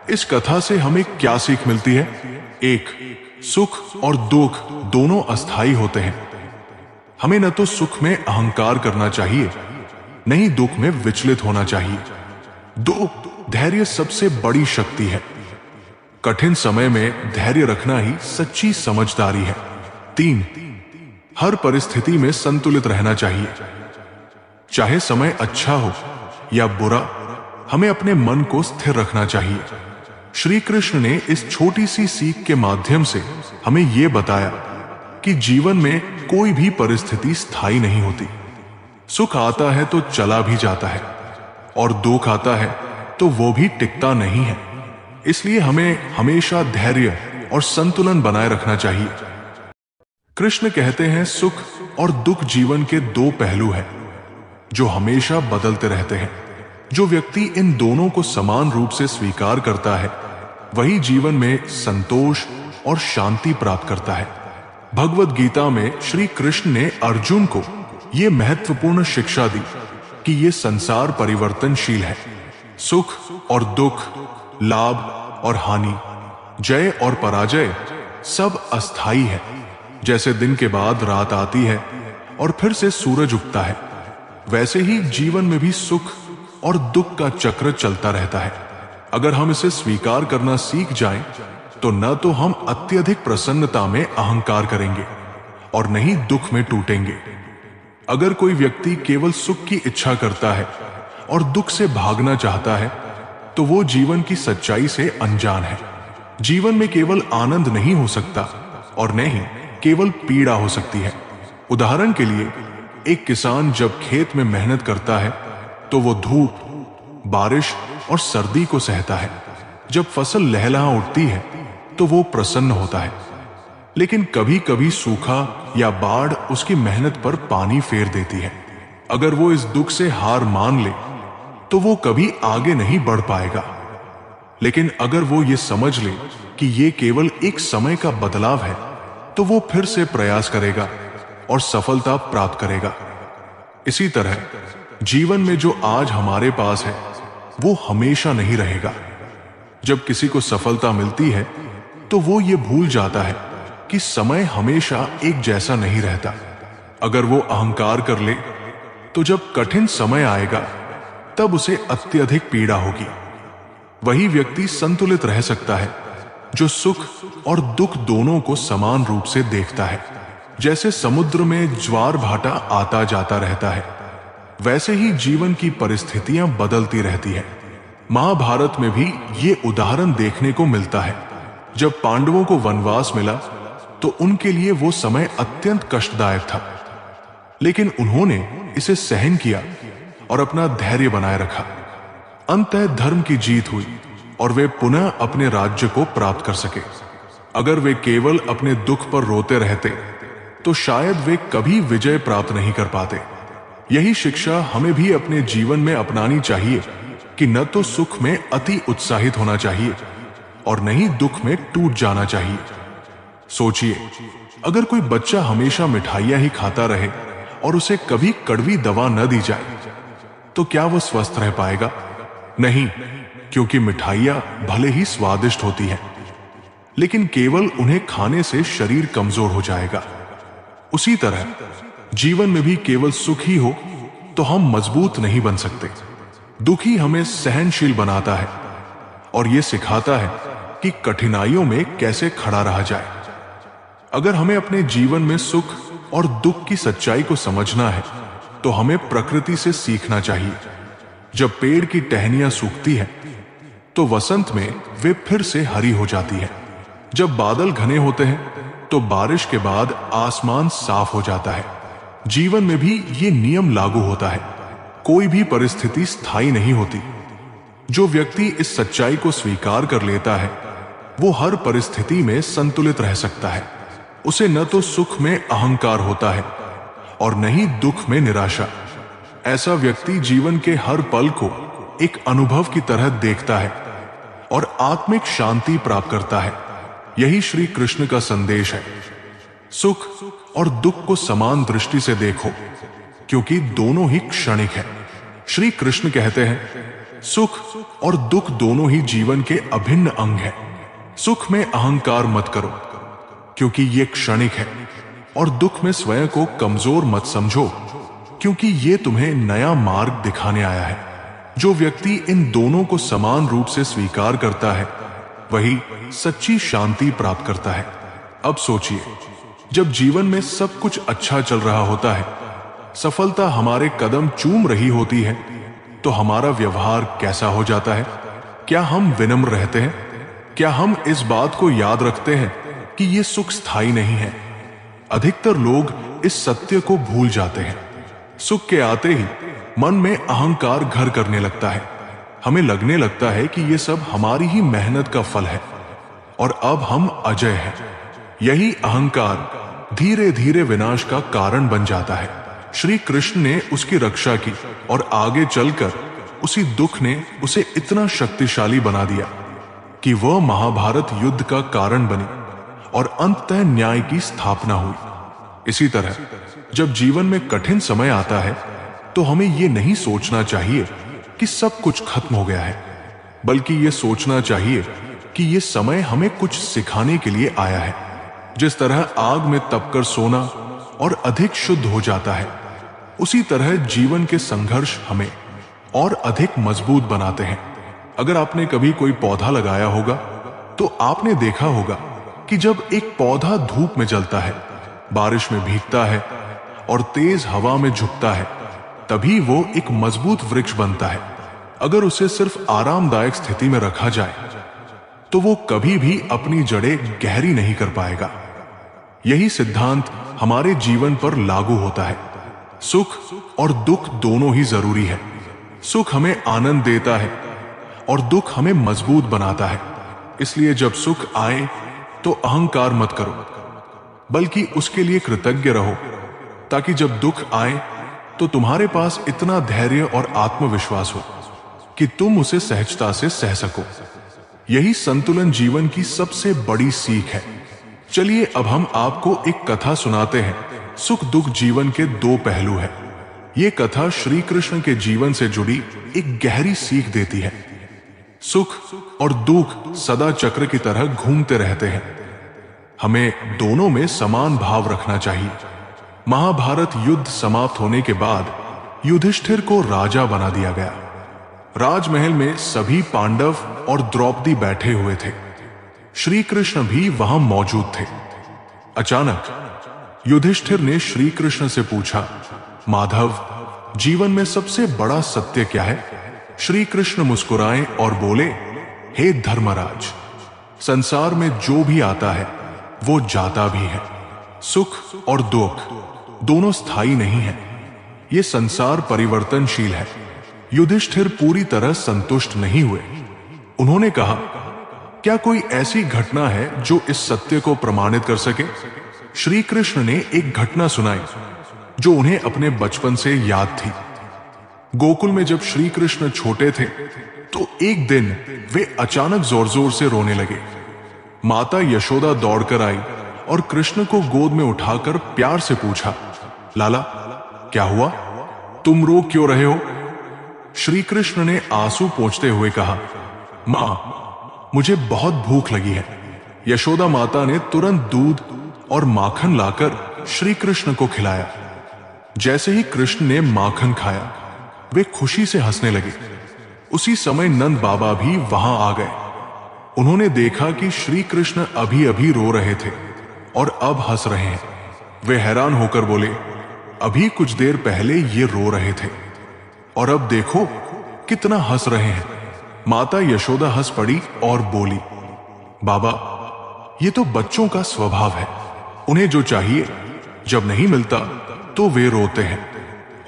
इस कथा से हमें क्या सीख मिलती है? एक, सुख और दुख दोनों अस्थायी होते हैं। हमें न तो सुख में अहंकार करना चाहिए, न ही दुख में विचलित होना चाहिए। दो, धैर्य सबसे बड़ी शक्ति है। कठिन समय में धैर्य रखना ही सच्ची समझदारी है। तीन, हर परिस्थिति में संतुलित रहना चाहिए। चाहे समय अच्छा हो या बुरा, हमें अपने मन को स्थिर रखना चाहिए। श्री कृष्ण ने इस छोटी सी सीख के माध्यम से हमें यह बताया कि जीवन में कोई भी परिस्थिति स्थायी नहीं होती। सुख आता है तो चला भी जाता है, और दुख आता है तो वो भी टिकता नहीं है। इसलिए हमें हमेशा धैर्य और संतुलन बनाए रखना चाहिए। कृष्ण कहते हैं, सुख और दुख जीवन के दो पहलू हैं जो हमेशा बदलते रहते हैं। जो व्यक्ति इन दोनों को समान रूप से स्वीकार करता है वही जीवन में संतोष और शांति प्राप्त करता है। भगवद गीता में श्री कृष्ण ने अर्जुन को यह महत्वपूर्ण शिक्षा दी कि यह संसार परिवर्तनशील है। सुख और दुख, लाभ और हानि, जय और पराजय सब अस्थायी है। जैसे दिन के बाद रात आती है और फिर से सूरज उगता है, वैसे ही जीवन में भी सुख और दुख का चक्र चलता रहता है। अगर हम इसे स्वीकार करना सीख जाएं, तो न तो हम अत्यधिक प्रसन्नता में अहंकार करेंगे और नहीं दुख में टूटेंगे। अगर कोई व्यक्ति केवल सुख की इच्छा करता है और दुख से भागना चाहता है, तो वो जीवन की सच्चाई से अनजान है। जीवन में केवल आनंद नहीं हो सकता और न ही केवल पीड़ा हो सकती है। उदाहरण के लिए, एक किसान जब खेत में मेहनत करता है तो वो धूप, बारिश और सर्दी को सहता है। जब फसल लहलहा उठती है तो वो प्रसन्न होता है। लेकिन कभी कभी सूखा या बाढ़ उसकी मेहनत पर पानी फेर देती है। अगर वो इस दुख से हार मान ले तो वो कभी आगे नहीं बढ़ पाएगा। लेकिन अगर वो ये समझ ले कि ये केवल एक समय का बदलाव है, तो वो फिर से प्रयास करेगा और सफलता प्राप्त करेगा। इसी तरह जीवन में जो आज हमारे पास है वो हमेशा नहीं रहेगा। जब किसी को सफलता मिलती है तो वो ये भूल जाता है कि समय हमेशा एक जैसा नहीं रहता। अगर वो अहंकार कर ले तो जब कठिन समय आएगा तब उसे अत्यधिक पीड़ा होगी। वही व्यक्ति संतुलित रह सकता है जो सुख और दुख दोनों को समान रूप से देखता है। जैसे समुद्र में ज्वार भाटा आता जाता रहता है, वैसे ही जीवन की परिस्थितियां बदलती रहती है। महाभारत में भी ये उदाहरण देखने को मिलता है। जब पांडवों को वनवास मिला तो उनके लिए वो समय अत्यंत कष्टदायक था, लेकिन उन्होंने इसे सहन किया और अपना धैर्य बनाए रखा। अंततः धर्म की जीत हुई और वे पुनः अपने राज्य को प्राप्त कर सके। अगर वे केवल अपने दुख पर रोते रहते तो शायद वे कभी विजय प्राप्त नहीं कर पाते। यही शिक्षा हमें भी अपने जीवन में अपनानी चाहिए कि न तो सुख में अति उत्साहित होना चाहिए और न ही दुख में टूट जाना चाहिए। सोचिए, अगर कोई बच्चा हमेशा मिठाइयां ही खाता रहे और उसे कभी कड़वी दवा न दी जाए तो क्या वो स्वस्थ रह पाएगा? नहीं, क्योंकि मिठाइयां भले ही स्वादिष्ट होती हैं, लेकिन केवल उन्हें खाने से शरीर कमजोर हो जाएगा। उसी तरह जीवन में भी केवल सुख ही हो तो हम मजबूत नहीं बन सकते। दुख ही हमें सहनशील बनाता है और यह सिखाता है कि कठिनाइयों में कैसे खड़ा रहा जाए। अगर हमें अपने जीवन में सुख और दुख की सच्चाई को समझना है तो हमें प्रकृति से सीखना चाहिए। जब पेड़ की टहनियां सूखती है तो वसंत में वे फिर से हरी हो जाती है। जब बादल घने होते हैं तो बारिश के बाद आसमान साफ हो जाता है। जीवन में भी ये नियम लागू होता है। कोई भी परिस्थिति स्थायी नहीं होती। जो व्यक्ति इस सच्चाई को स्वीकार कर लेता है वो हर परिस्थिति में संतुलित रह सकता है। उसे न तो सुख में अहंकार होता है और न ही दुख में निराशा। ऐसा व्यक्ति जीवन के हर पल को एक अनुभव की तरह देखता है और आत्मिक शांति प्राप्त करता है। यही श्री कृष्ण का संदेश है। सुख और दुख को समान दृष्टि से देखो, क्योंकि दोनों ही क्षणिक है। श्री कृष्ण कहते हैं, सुख और दुख दोनों ही जीवन के अभिन्न अंग हैं। सुख में अहंकार मत करो, क्योंकि ये क्षणिक है, और दुख में स्वयं को कमजोर मत समझो, क्योंकि ये तुम्हें नया मार्ग दिखाने आया है। जो व्यक्ति इन दोनों को समान रूप से स्वीकार करता है वही सच्ची शांति प्राप्त करता है। अब सोचिए, जब जीवन में सब कुछ अच्छा चल रहा होता है, सफलता हमारे कदम चूम रही होती है, तो हमारा व्यवहार कैसा हो जाता है? क्या हम विनम्र रहते हैं? क्या हम इस बात को याद रखते हैं कि ये सुख स्थायी नहीं है? अधिकतर लोग इस सत्य को भूल जाते हैं। सुख के आते ही मन में अहंकार घर करने लगता है। हमें लगने लगता है कि ये सब हमारी ही मेहनत का फल है और अब हम अजय हैं। यही अहंकार धीरे धीरे विनाश का कारण बन जाता है। श्री कृष्ण ने उसकी रक्षा की और आगे चलकर उसी दुख ने उसे इतना शक्तिशाली बना दिया कि वह महाभारत युद्ध का कारण बनी और अंततः न्याय की स्थापना हुई। इसी तरह जब जीवन में कठिन समय आता है तो हमें यह नहीं सोचना चाहिए कि सब कुछ खत्म हो गया है, बल्कि यह सोचना चाहिए कि यह समय हमें कुछ सिखाने के लिए आया है। जिस तरह आग में तपकर सोना और अधिक शुद्ध हो जाता है, उसी तरह जीवन के संघर्ष हमें और अधिक मजबूत बनाते हैं। अगर आपने कभी कोई पौधा लगाया होगा तो आपने देखा होगा कि जब एक पौधा धूप में जलता है, बारिश में भीगता है और तेज हवा में झुकता है, तभी वो एक मजबूत वृक्ष बनता है। अगर उसे सिर्फ आरामदायक स्थिति में रखा जाए तो वो कभी भी अपनी जड़ें गहरी नहीं कर पाएगा। यही सिद्धांत हमारे जीवन पर लागू होता है। सुख और दुख दोनों ही जरूरी है। सुख हमें आनंद देता है और दुख हमें मजबूत बनाता है। इसलिए जब सुख आए तो अहंकार मत करो, बल्कि उसके लिए कृतज्ञ रहो, ताकि जब दुख आए तो तुम्हारे पास इतना धैर्य और आत्मविश्वास हो कि तुम उसे सहजता से सह सको। यही संतुलन जीवन की सबसे बड़ी सीख है। चलिए अब हम आपको एक कथा सुनाते हैं। सुख दुख जीवन के दो पहलू है। ये कथा श्री कृष्ण के जीवन से जुड़ी एक गहरी सीख देती है। सुख और दुख सदा चक्र की तरह घूमते रहते हैं। हमें दोनों में समान भाव रखना चाहिए। महाभारत युद्ध समाप्त होने के बाद युधिष्ठिर को राजा बना दिया गया। राजमहल में सभी पांडव और द्रौपदी बैठे हुए थे। श्री कृष्ण भी वहां मौजूद थे। अचानक युधिष्ठिर ने श्री कृष्ण से पूछा, माधव, जीवन में सबसे बड़ा सत्य क्या है? श्री कृष्ण मुस्कुराए और बोले, हे धर्मराज, संसार में जो भी आता है वो जाता भी है। सुख और दुख दोनों स्थायी नहीं है। ये संसार परिवर्तनशील है। युधिष्ठिर पूरी तरह संतुष्ट नहीं हुए। उन्होंने कहा, क्या कोई ऐसी घटना है जो इस सत्य को प्रमाणित कर सके? श्री कृष्ण ने एक घटना सुनाई जो उन्हें अपने बचपन से याद थी। गोकुल में जब श्री कृष्ण छोटे थे तो एक दिन वे अचानक जोर जोर से रोने लगे। माता यशोदा दौड़कर आई और कृष्ण को गोद में उठाकर प्यार से पूछा, लाला, क्या हुआ? तुम रो क्यों रहे हो? श्री कृष्ण ने आंसू पोंछते हुए कहा, मां, मुझे बहुत भूख लगी है। यशोदा माता ने तुरंत दूध और माखन लाकर श्री कृष्ण को खिलाया। जैसे ही कृष्ण ने माखन खाया, वे खुशी से हंसने लगे। उसी समय नंद बाबा भी वहां आ गए। उन्होंने देखा कि श्री कृष्ण अभी अभी रो रहे थे और अब हंस रहे हैं। वे हैरान होकर बोले, अभी कुछ देर पहले ये रो रहे थे और अब देखो कितना हंस रहे हैं। माता यशोदा हंस पड़ी और बोली, बाबा, ये तो बच्चों का स्वभाव है। उन्हें जो चाहिए जब नहीं मिलता तो वे रोते हैं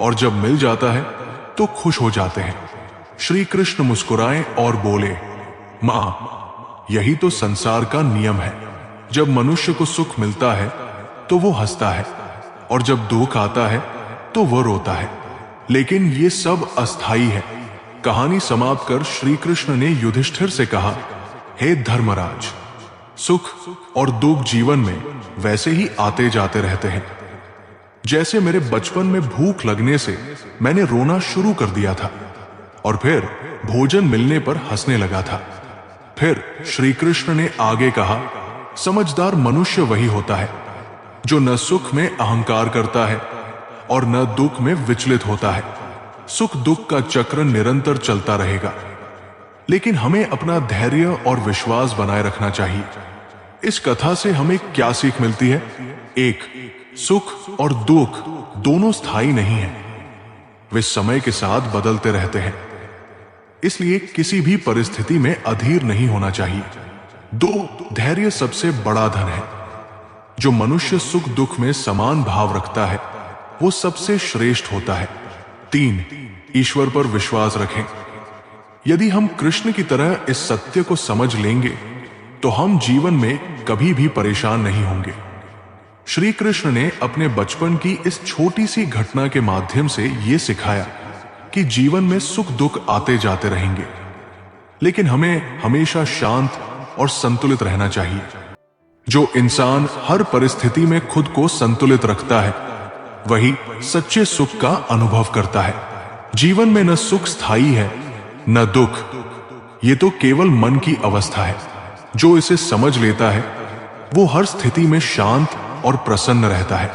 और जब मिल जाता है तो खुश हो जाते हैं। श्री कृष्ण मुस्कुराए और बोले, मां, यही तो संसार का नियम है। जब मनुष्य को सुख मिलता है तो वो हंसता है और जब दुख आता है तो वह रोता है। लेकिन ये सब अस्थाई है। कहानी समाप्त कर श्री कृष्ण ने युधिष्ठिर से कहा, हे धर्मराज, सुख और दुख जीवन में वैसे ही आते जाते रहते हैं। जैसे मेरे बचपन में भूख लगने से मैंने रोना शुरू कर दिया था और फिर भोजन मिलने पर हंसने लगा था। फिर श्री कृष्ण ने आगे कहा, समझदार मनुष्य वही होता है जो न सुख में अहंकार करता है और न दुख में विचलित होता है। सुख दुख का चक्र निरंतर चलता रहेगा, लेकिन हमें अपना धैर्य और विश्वास बनाए रखना चाहिए। इस कथा से हमें क्या सीख मिलती है? एक, सुख और दुख दोनों स्थायी नहीं हैं। वे समय के साथ बदलते रहते हैं। इसलिए किसी भी परिस्थिति में अधीर नहीं होना चाहिए। दो, धैर्य सबसे बड़ा धन है। जो मनुष्य सुख दुख में समान भाव रखता है वो सबसे श्रेष्ठ होता है। तीन, ईश्वर पर विश्वास रखें। यदि हम कृष्ण की तरह इस सत्य को समझ लेंगे तो हम जीवन में कभी भी परेशान नहीं होंगे। श्री कृष्ण ने अपने बचपन की इस छोटी सी घटना के माध्यम से यह सिखाया कि जीवन में सुख दुख आते जाते रहेंगे, लेकिन हमें हमेशा शांत और संतुलित रहना चाहिए। जो इंसान हर परिस्थिति में खुद को संतुलित रखता है वही सच्चे सुख का अनुभव करता है। जीवन में न सुख स्थायी है न दुख, ये तो केवल मन की अवस्था है। जो इसे समझ लेता है वो हर स्थिति में शांत और प्रसन्न रहता है।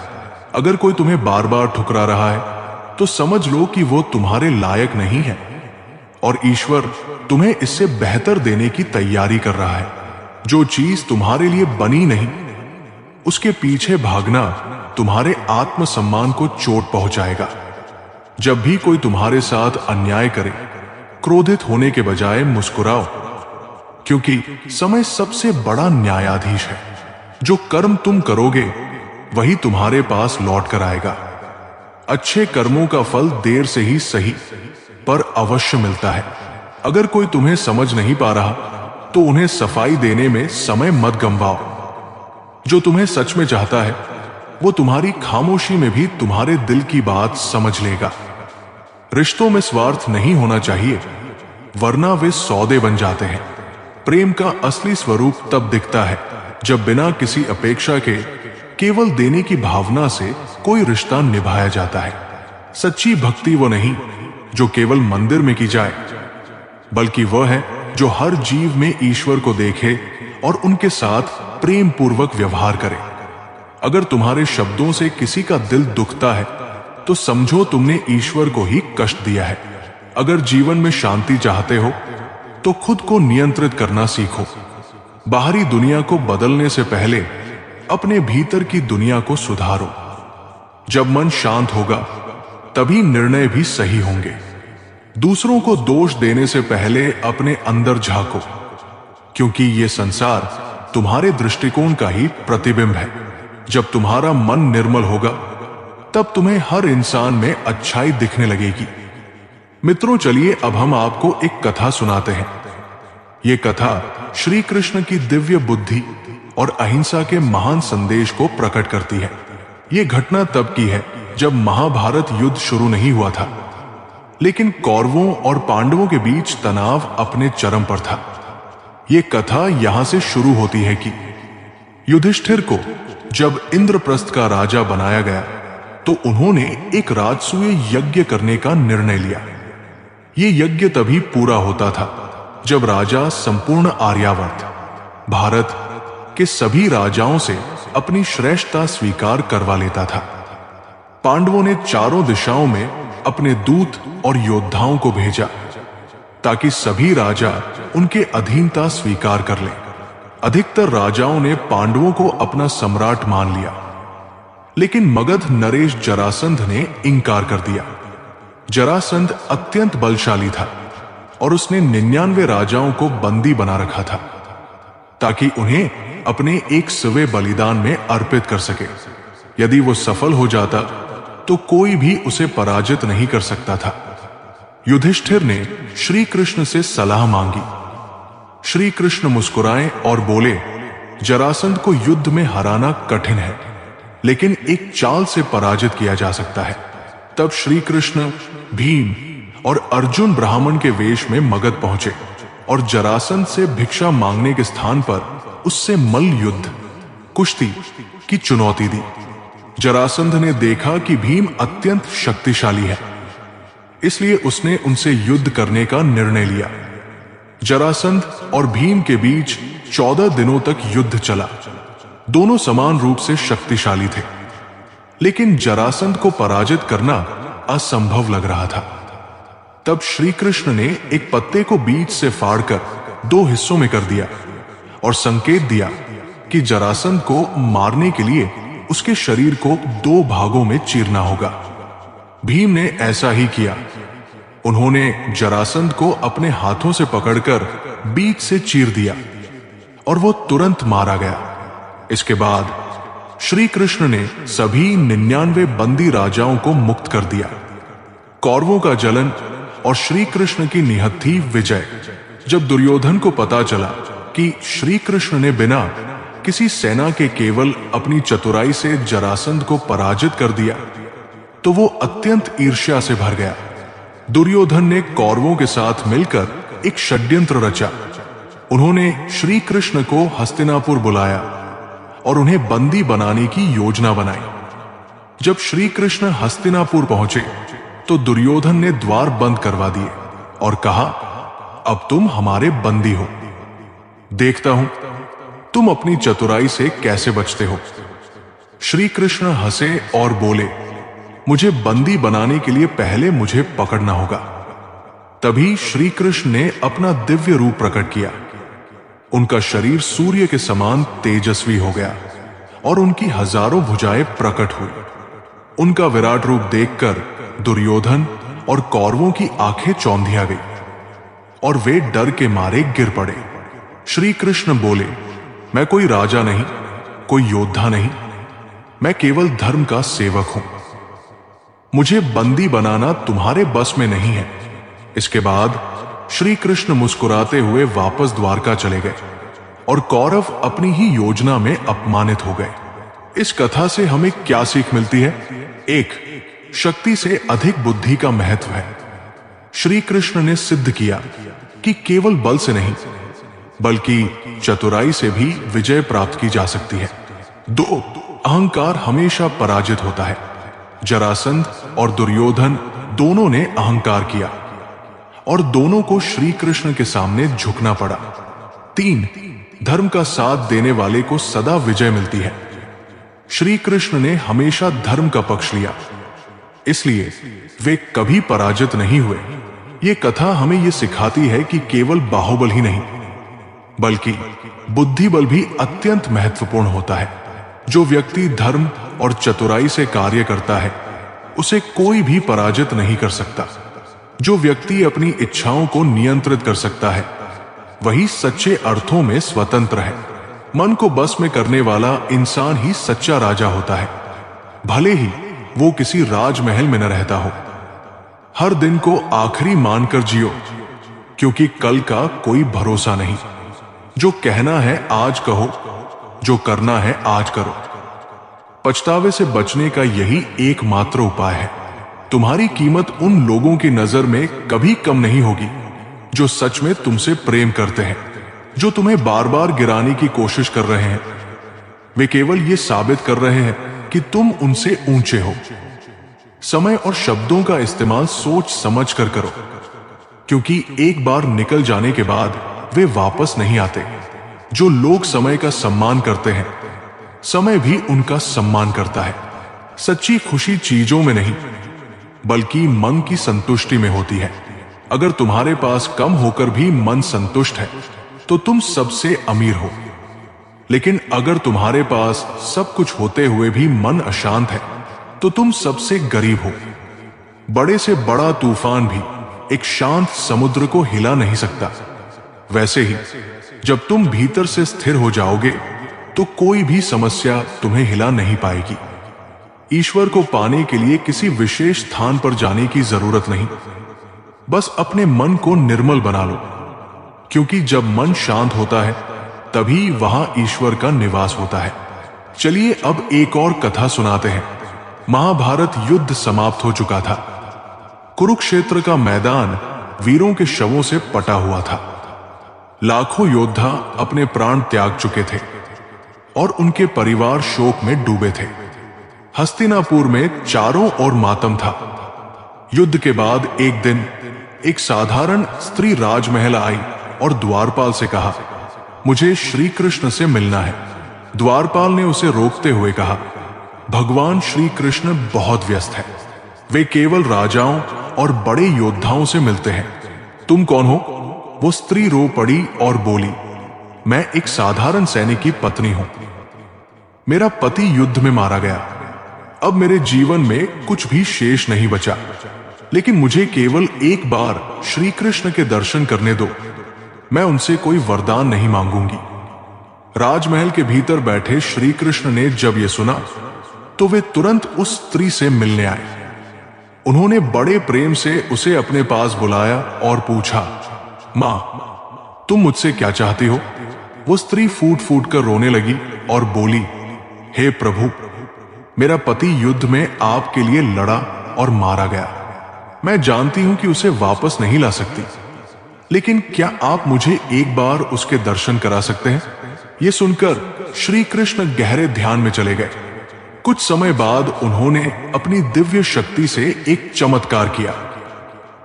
अगर कोई तुम्हें बार बार ठुकरा रहा है तो समझ लो कि वो तुम्हारे लायक नहीं है और ईश्वर तुम्हें इससे बेहतर देने की तैयारी कर रहा है। जो चीज तुम्हारे लिए बनी नहीं उसके पीछे भागना तुम्हारे आत्मसम्मान को चोट पहुंचाएगा। जब भी कोई तुम्हारे साथ अन्याय करे, क्रोधित होने के बजाय मुस्कुराओ, क्योंकि समय सबसे बड़ा न्यायाधीश है। जो कर्म तुम करोगे वही तुम्हारे पास लौट कर आएगा। अच्छे कर्मों का फल देर से ही सही पर अवश्य मिलता है। अगर कोई तुम्हें समझ नहीं पा रहा तो उन्हें सफाई देने में समय मत गंवाओ। जो तुम्हें सच में चाहता है वो तुम्हारी खामोशी में भी तुम्हारे दिल की बात समझ लेगा। रिश्तों में स्वार्थ नहीं होना चाहिए, वरना वे सौदे बन जाते हैं। प्रेम का असली स्वरूप तब दिखता है जब बिना किसी अपेक्षा के केवल देने की भावना से कोई रिश्ता निभाया जाता है। सच्ची भक्ति वो नहीं जो केवल मंदिर में की जाए, बल्कि वह है जो हर जीव में ईश्वर को देखे और उनके साथ प्रेम पूर्वक व्यवहार करे। अगर तुम्हारे शब्दों से किसी का दिल दुखता है तो समझो तुमने ईश्वर को ही कष्ट दिया है। अगर जीवन में शांति चाहते हो तो खुद को नियंत्रित करना सीखो। बाहरी दुनिया को बदलने से पहले अपने भीतर की दुनिया को सुधारो। जब मन शांत होगा तभी निर्णय भी सही होंगे। दूसरों को दोष देने से पहले अपने अंदर झांको, क्योंकि ये संसार तुम्हारे दृष्टिकोण का ही प्रतिबिंब है। जब तुम्हारा मन निर्मल होगा तब तुम्हें हर इंसान में अच्छाई दिखने लगेगी। मित्रों, चलिए अब हम आपको एक कथा सुनाते हैं। ये कथा श्री कृष्ण की दिव्य बुद्धि और अहिंसा के महान संदेश को प्रकट करती है। ये घटना तब की है जब महाभारत युद्ध शुरू नहीं हुआ था, लेकिन कौरवों और पांडवों के बीच तनाव अपने चरम पर था। ये कथा यहां से शुरू होती है कि युधिष्ठिर को जब इंद्रप्रस्थ का राजा बनाया गया तो उन्होंने एक राजसूय यज्ञ करने का निर्णय लिया। ये यज्ञ तभी पूरा होता था जब राजा संपूर्ण आर्यावर्त, भारत के सभी राजाओं से अपनी श्रेष्ठता स्वीकार करवा लेता था। पांडवों ने चारों दिशाओं में अपने दूत और योद्धाओं को भेजा ताकि सभी राजा उनके अधीनता स्वीकार कर लें। अधिकतर राजाओं ने पांडवों को अपना सम्राट मान लिया, लेकिन मगध नरेश जरासंध ने इनकार कर दिया। जरासंध अत्यंत बलशाली था और उसने 99 राजाओं को बंदी बना रखा था ताकि उन्हें अपने एक सवे बलिदान में अर्पित कर सके। यदि वो सफल हो जाता तो कोई भी उसे पराजित नहीं कर सकता था। युधिष्ठिर ने श्री कृष्ण से सलाह मांगी। श्री कृष्ण मुस्कुराए और बोले, जरासंध को युद्ध में हराना कठिन है, लेकिन एक चाल से पराजित किया जा सकता है। तब श्री कृष्ण, भीम और अर्जुन ब्राह्मण के वेश में मगध पहुंचे और जरासंध से भिक्षा मांगने के स्थान पर उससे मल्ल युद्ध, कुश्ती की चुनौती दी। जरासंध ने देखा कि भीम अत्यंत शक्तिशाली है, इसलिए उसने उनसे युद्ध करने का निर्णय लिया। जरासंध और भीम के बीच 14 दिनों तक युद्ध चला। दोनों समान रूप से शक्तिशाली थे, लेकिन जरासंध को पराजित करना असंभव लग रहा था। तब श्री कृष्ण ने एक पत्ते को बीच से फाड़कर 2 हिस्सों में कर दिया और संकेत दिया कि जरासंध को मारने के लिए उसके शरीर को 2 भागों में चीरना होगा। भीम ने ऐसा ही किया। उन्होंने जरासंध को अपने हाथों से पकड़कर बीच से चीर दिया और वो तुरंत मारा गया। इसके बाद श्री कृष्ण ने सभी 99 बंदी राजाओं को मुक्त कर दिया। कौरवों का जलन और श्री कृष्ण की निहत थी विजय। जब दुर्योधन को पता चला कि श्री कृष्ण ने बिना किसी सेना के केवल अपनी चतुराई से जरासंध को पराजित कर दिया, तो वो अत्यंत ईर्ष्या से भर गया। दुर्योधन ने कौरवों के साथ मिलकर एक षड्यंत्र रचा। उन्होंने श्री कृष्ण को हस्तिनापुर बुलाया और उन्हें बंदी बनाने की योजना बनाई। जब श्री कृष्ण हस्तिनापुर पहुंचे तो दुर्योधन ने द्वार बंद करवा दिए और कहा, अब तुम हमारे बंदी हो। देखता हूं तुम अपनी चतुराई से कैसे बचते हो। श्री कृष्ण हंसे और बोले, मुझे बंदी बनाने के लिए पहले मुझे पकड़ना होगा। तभी श्री कृष्ण ने अपना दिव्य रूप प्रकट किया। उनका शरीर सूर्य के समान तेजस्वी हो गया और उनकी हजारों भुजाएं प्रकट हुई। उनका विराट रूप देखकर दुर्योधन और कौरवों की आंखें चौंधिया गई और वे डर के मारे गिर पड़े। श्री कृष्ण बोले, मैं कोई राजा नहीं, कोई योद्धा नहीं, मैं केवल धर्म का सेवक हूं। मुझे बंदी बनाना तुम्हारे बस में नहीं है। इसके बाद श्री कृष्ण मुस्कुराते हुए वापस द्वारका चले गए और कौरव अपनी ही योजना में अपमानित हो गए। इस कथा से हमें क्या सीख मिलती है? एक, शक्ति से अधिक बुद्धि का महत्व है। श्री कृष्ण ने सिद्ध किया कि केवल बल से नहीं बल्कि चतुराई से भी विजय प्राप्त की जा सकती है। दो, अहंकार हमेशा पराजित होता है। जरासंध और दुर्योधन दोनों ने अहंकार किया और दोनों को श्री कृष्ण के सामने झुकना पड़ा। तीन, धर्म का साथ देने वाले को सदा विजय मिलती है। श्री कृष्ण ने हमेशा धर्म का पक्ष लिया, इसलिए वे कभी पराजित नहीं हुए। ये कथा हमें यह सिखाती है कि केवल बाहुबल ही नहीं बल्कि बुद्धि बल भी अत्यंत महत्वपूर्ण होता है। जो व्यक्ति धर्म और चतुराई से कार्य करता है उसे कोई भी पराजित नहीं कर सकता। जो व्यक्ति अपनी इच्छाओं को नियंत्रित कर सकता है वही सच्चे अर्थों में स्वतंत्र है। मन को बस में करने वाला इंसान ही सच्चा राजा होता है, भले ही वो किसी राजमहल में न रहता हो। हर दिन को आखिरी मानकर जियो, क्योंकि कल का कोई भरोसा नहीं। जो कहना है आज कहो, जो करना है आज करो। पछतावे से बचने का यही एकमात्र उपाय है। तुम्हारी कीमत उन लोगों की नजर में कभी कम नहीं होगी जो सच में तुमसे प्रेम करते हैं। जो तुम्हें बार बार गिराने की कोशिश कर रहे हैं वे केवल ये साबित कर रहे हैं कि तुम उनसे ऊंचे हो। समय और शब्दों का इस्तेमाल सोच समझ कर करो, क्योंकि एक बार निकल जाने के बाद वे वापस नहीं आते। जो लोग समय का सम्मान करते हैं समय भी उनका सम्मान करता है। सच्ची खुशी चीजों में नहीं बल्कि मन की संतुष्टि में होती है। अगर तुम्हारे पास कम होकर भी मन संतुष्ट है तो तुम सबसे अमीर हो, लेकिन अगर तुम्हारे पास सब कुछ होते हुए भी मन अशांत है तो तुम सबसे गरीब हो। बड़े से बड़ा तूफान भी एक शांत समुद्र को हिला नहीं सकता। वैसे ही जब तुम भीतर से स्थिर हो जाओगे तो कोई भी समस्या तुम्हें हिला नहीं पाएगी। ईश्वर को पाने के लिए किसी विशेष स्थान पर जाने की जरूरत नहीं, बस अपने मन को निर्मल बना लो, क्योंकि जब मन शांत होता है तभी वहां ईश्वर का निवास होता है। चलिए अब एक और कथा सुनाते हैं। महाभारत युद्ध समाप्त हो चुका था। कुरुक्षेत्र का मैदान वीरों के शवों से पटा हुआ था। लाखों योद्धा अपने प्राण त्याग चुके थे और उनके परिवार शोक में डूबे थे। हस्तिनापुर में चारों ओर मातम था। युद्ध के बाद एक दिन एक साधारण स्त्री राजमहल आई और द्वारपाल से कहा, मुझे श्री कृष्ण से मिलना है। द्वारपाल ने उसे रोकते हुए कहा, भगवान श्री कृष्ण बहुत व्यस्त है। वे केवल राजाओं और बड़े योद्धाओं से मिलते हैं। तुम कौन हो? वो स्त्री रो पड़ी और बोली, मैं एक साधारण सैनिक की पत्नी हूं। मेरा पति युद्ध में मारा गया। अब मेरे जीवन में कुछ भी शेष नहीं बचा, लेकिन मुझे केवल एक बार श्री कृष्ण के दर्शन करने दो। मैं उनसे कोई वरदान नहीं मांगूंगी। राजमहल के भीतर बैठे श्री कृष्ण ने जब यह सुना तो वे तुरंत उस स्त्री से मिलने आए। उन्होंने बड़े प्रेम से उसे अपने पास बुलाया और पूछा, मां, तुम मुझसे क्या चाहती हो? वो स्त्री फूट फूट कर रोने लगी और बोली, हे प्रभु, मेरा पति युद्ध में आपके लिए लड़ा और मारा गया। मैं जानती हूं कि उसे वापस नहीं ला सकती, लेकिन क्या आप मुझे एक बार उसके दर्शन करा सकते हैं? यह सुनकर श्री कृष्ण गहरे ध्यान में चले गए। कुछ समय बाद उन्होंने अपनी दिव्य शक्ति से एक चमत्कार किया।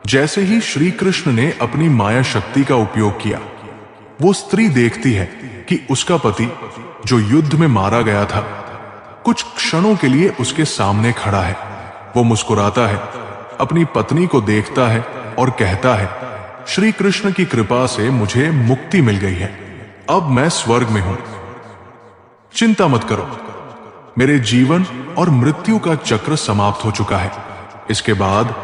जैसे ही श्री कृष्ण ने अपनी माया शक्ति का उपयोग किया, वो स्त्री देखती है कि उसका पति, जो युद्ध में मारा गया था, कुछ क्षणों के लिए उसके सामने खड़ा है। वो मुस्कुराता है, अपनी पत्नी को देखता है और कहता है, श्री कृष्ण की कृपा से मुझे मुक्ति मिल गई है। अब मैं स्वर्ग में हूं। चिंता मत करो, मेरे जीवन और मृत्यु का चक्र समाप्त हो चुका है। इसके बाद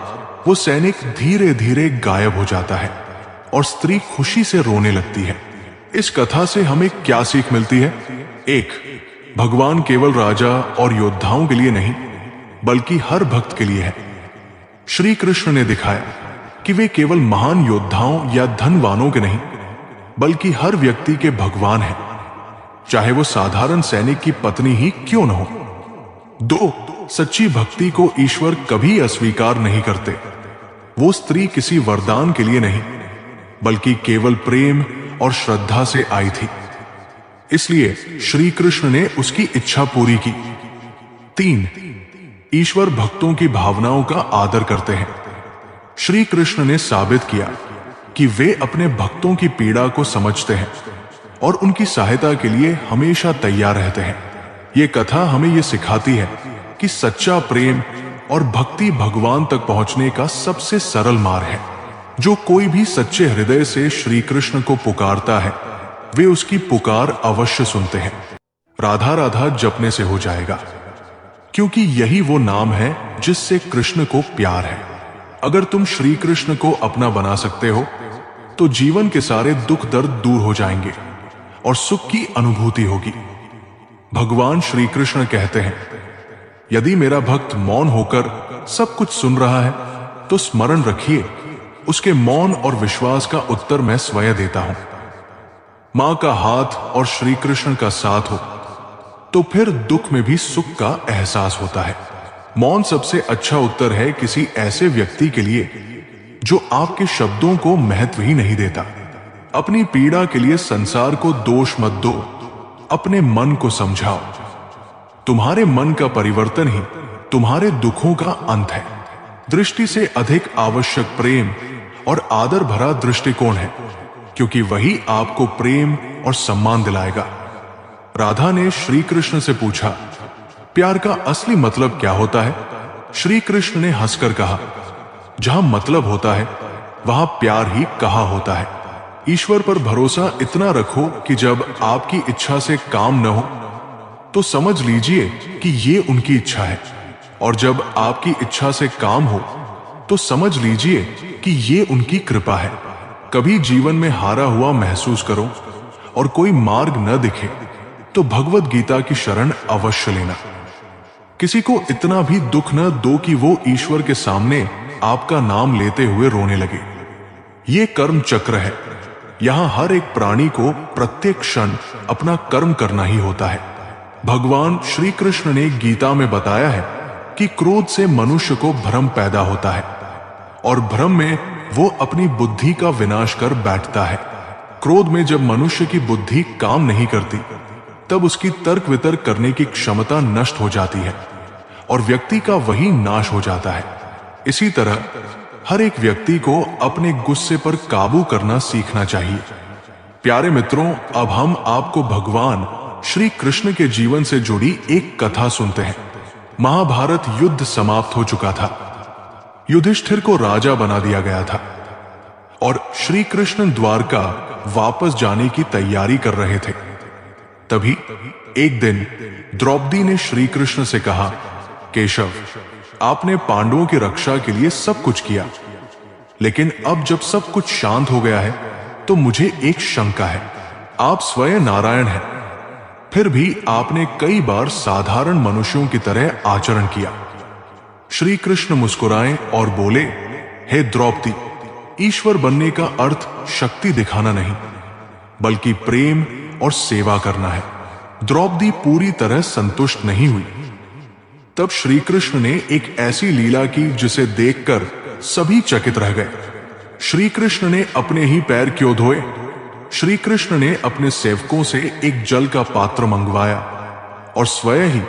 वो सैनिक धीरे धीरे गायब हो जाता है और स्त्री खुशी से रोने लगती है। इस कथा से हमें क्या सीख मिलती है? एक, भगवान केवल राजा और योद्धाओं के लिए नहीं, बल्कि हर भक्त के लिए है। श्री कृष्ण ने दिखाया कि वे केवल महान योद्धाओं या धनवानों के नहीं, बल्कि हर व्यक्ति के भगवान हैं, चाहे वो साधारण सैनिक की पत्नी ही क्यों न हो। दो, सच्ची भक्ति को ईश्वर कभी अस्वीकार नहीं करते। वो स्त्री किसी वरदान के लिए नहीं, बल्कि केवल प्रेम और श्रद्धा से आई थी, इसलिए श्री कृष्ण ने उसकी इच्छा पूरी की। तीन, ईश्वर भक्तों की भावनाओं का आदर करते हैं। श्री कृष्ण ने साबित किया कि वे अपने भक्तों की पीड़ा को समझते हैं और उनकी सहायता के लिए हमेशा तैयार रहते हैं। ये कथा हमें ये सिखाती है कि सच्चा प्रेम और भक्ति भगवान तक पहुंचने का सबसे सरल मार्ग है। जो कोई भी सच्चे हृदय से श्री कृष्ण को पुकारता है, वे उसकी पुकार अवश्य सुनते हैं। राधा राधा जपने से हो जाएगा, क्योंकि यही वो नाम है जिससे कृष्ण को प्यार है। अगर तुम श्री कृष्ण को अपना बना सकते हो, तो जीवन के सारे दुख दर्द दूर हो जाएंगे और सुख की अनुभूति होगी। भगवान श्री कृष्ण कहते हैं, यदि मेरा भक्त मौन होकर सब कुछ सुन रहा है, तो स्मरण रखिए, उसके मौन और विश्वास का उत्तर मैं स्वयं देता हूं। मां का हाथ और श्री कृष्ण का साथ हो, तो फिर दुख में भी सुख का एहसास होता है। मौन सबसे अच्छा उत्तर है किसी ऐसे व्यक्ति के लिए जो आपके शब्दों को महत्व ही नहीं देता। अपनी पीड़ा के लिए संसार को दोष मत दो, अपने मन को समझाओ। तुम्हारे मन का परिवर्तन ही तुम्हारे दुखों का अंत है। दृष्टि से अधिक आवश्यक प्रेम और आदर भरा दृष्टिकोण है, क्योंकि वही आपको प्रेम और सम्मान दिलाएगा। राधा ने श्री कृष्ण से पूछा, प्यार का असली मतलब क्या होता है? श्री कृष्ण ने हंसकर कहा, जहां मतलब होता है, वहां प्यार ही कहा होता है। ईश्वर पर भरोसा इतना रखो कि जब आपकी इच्छा से काम न हो, तो समझ लीजिए कि ये उनकी इच्छा है, और जब आपकी इच्छा से काम हो, तो समझ लीजिए कि ये उनकी कृपा है। कभी जीवन में हारा हुआ महसूस करो और कोई मार्ग न दिखे, तो भगवत गीता की शरण अवश्य लेना। किसी को इतना भी दुख न दो कि वो ईश्वर के सामने आपका नाम लेते हुए रोने लगे। ये कर्म चक्र है। यहां हर एक प्राणी को प्रत्येक क्षण अपना कर्म करना ही होता है। भगवान श्री कृष्ण ने गीता में बताया है कि क्रोध से मनुष्य को भ्रम पैदा होता है, और भ्रम में वो अपनी बुद्धि का विनाश कर बैठता है। क्रोध में जब मनुष्य की बुद्धि काम नहीं करती, तब उसकी तर्क वितर्क करने की क्षमता नष्ट हो जाती है और व्यक्ति का वही नाश हो जाता है। इसी तरह हर एक व्यक्ति को अपने गुस्से पर काबू करना सीखना चाहिए। प्यारे मित्रों, अब हम आपको भगवान श्री कृष्ण के जीवन से जुड़ी एक कथा सुनते हैं। महाभारत युद्ध समाप्त हो चुका था। युधिष्ठिर को राजा बना दिया गया था और श्री कृष्ण द्वारका वापस जाने की तैयारी कर रहे थे। तभी एक दिन द्रौपदी ने श्री कृष्ण से कहा, केशव, आपने पांडवों की रक्षा के लिए सब कुछ किया, लेकिन अब जब सब कुछ शांत हो गया है, तो मुझे एक शंका है। आप स्वयं नारायण हैं, फिर भी आपने कई बार साधारण मनुष्यों की तरह आचरण किया। श्री कृष्ण मुस्कुराए और बोले, हे द्रौपदी, ईश्वर बनने का अर्थ शक्ति दिखाना नहीं, बल्कि प्रेम और सेवा करना है। द्रौपदी पूरी तरह संतुष्ट नहीं हुई। तब श्री कृष्ण ने एक ऐसी लीला की जिसे देखकर सभी चकित रह गए। श्री कृष्ण ने अपने ही पैर क्यों धोए? श्री कृष्ण ने अपने सेवकों से एक जल का पात्र मंगवाया और स्वयं ही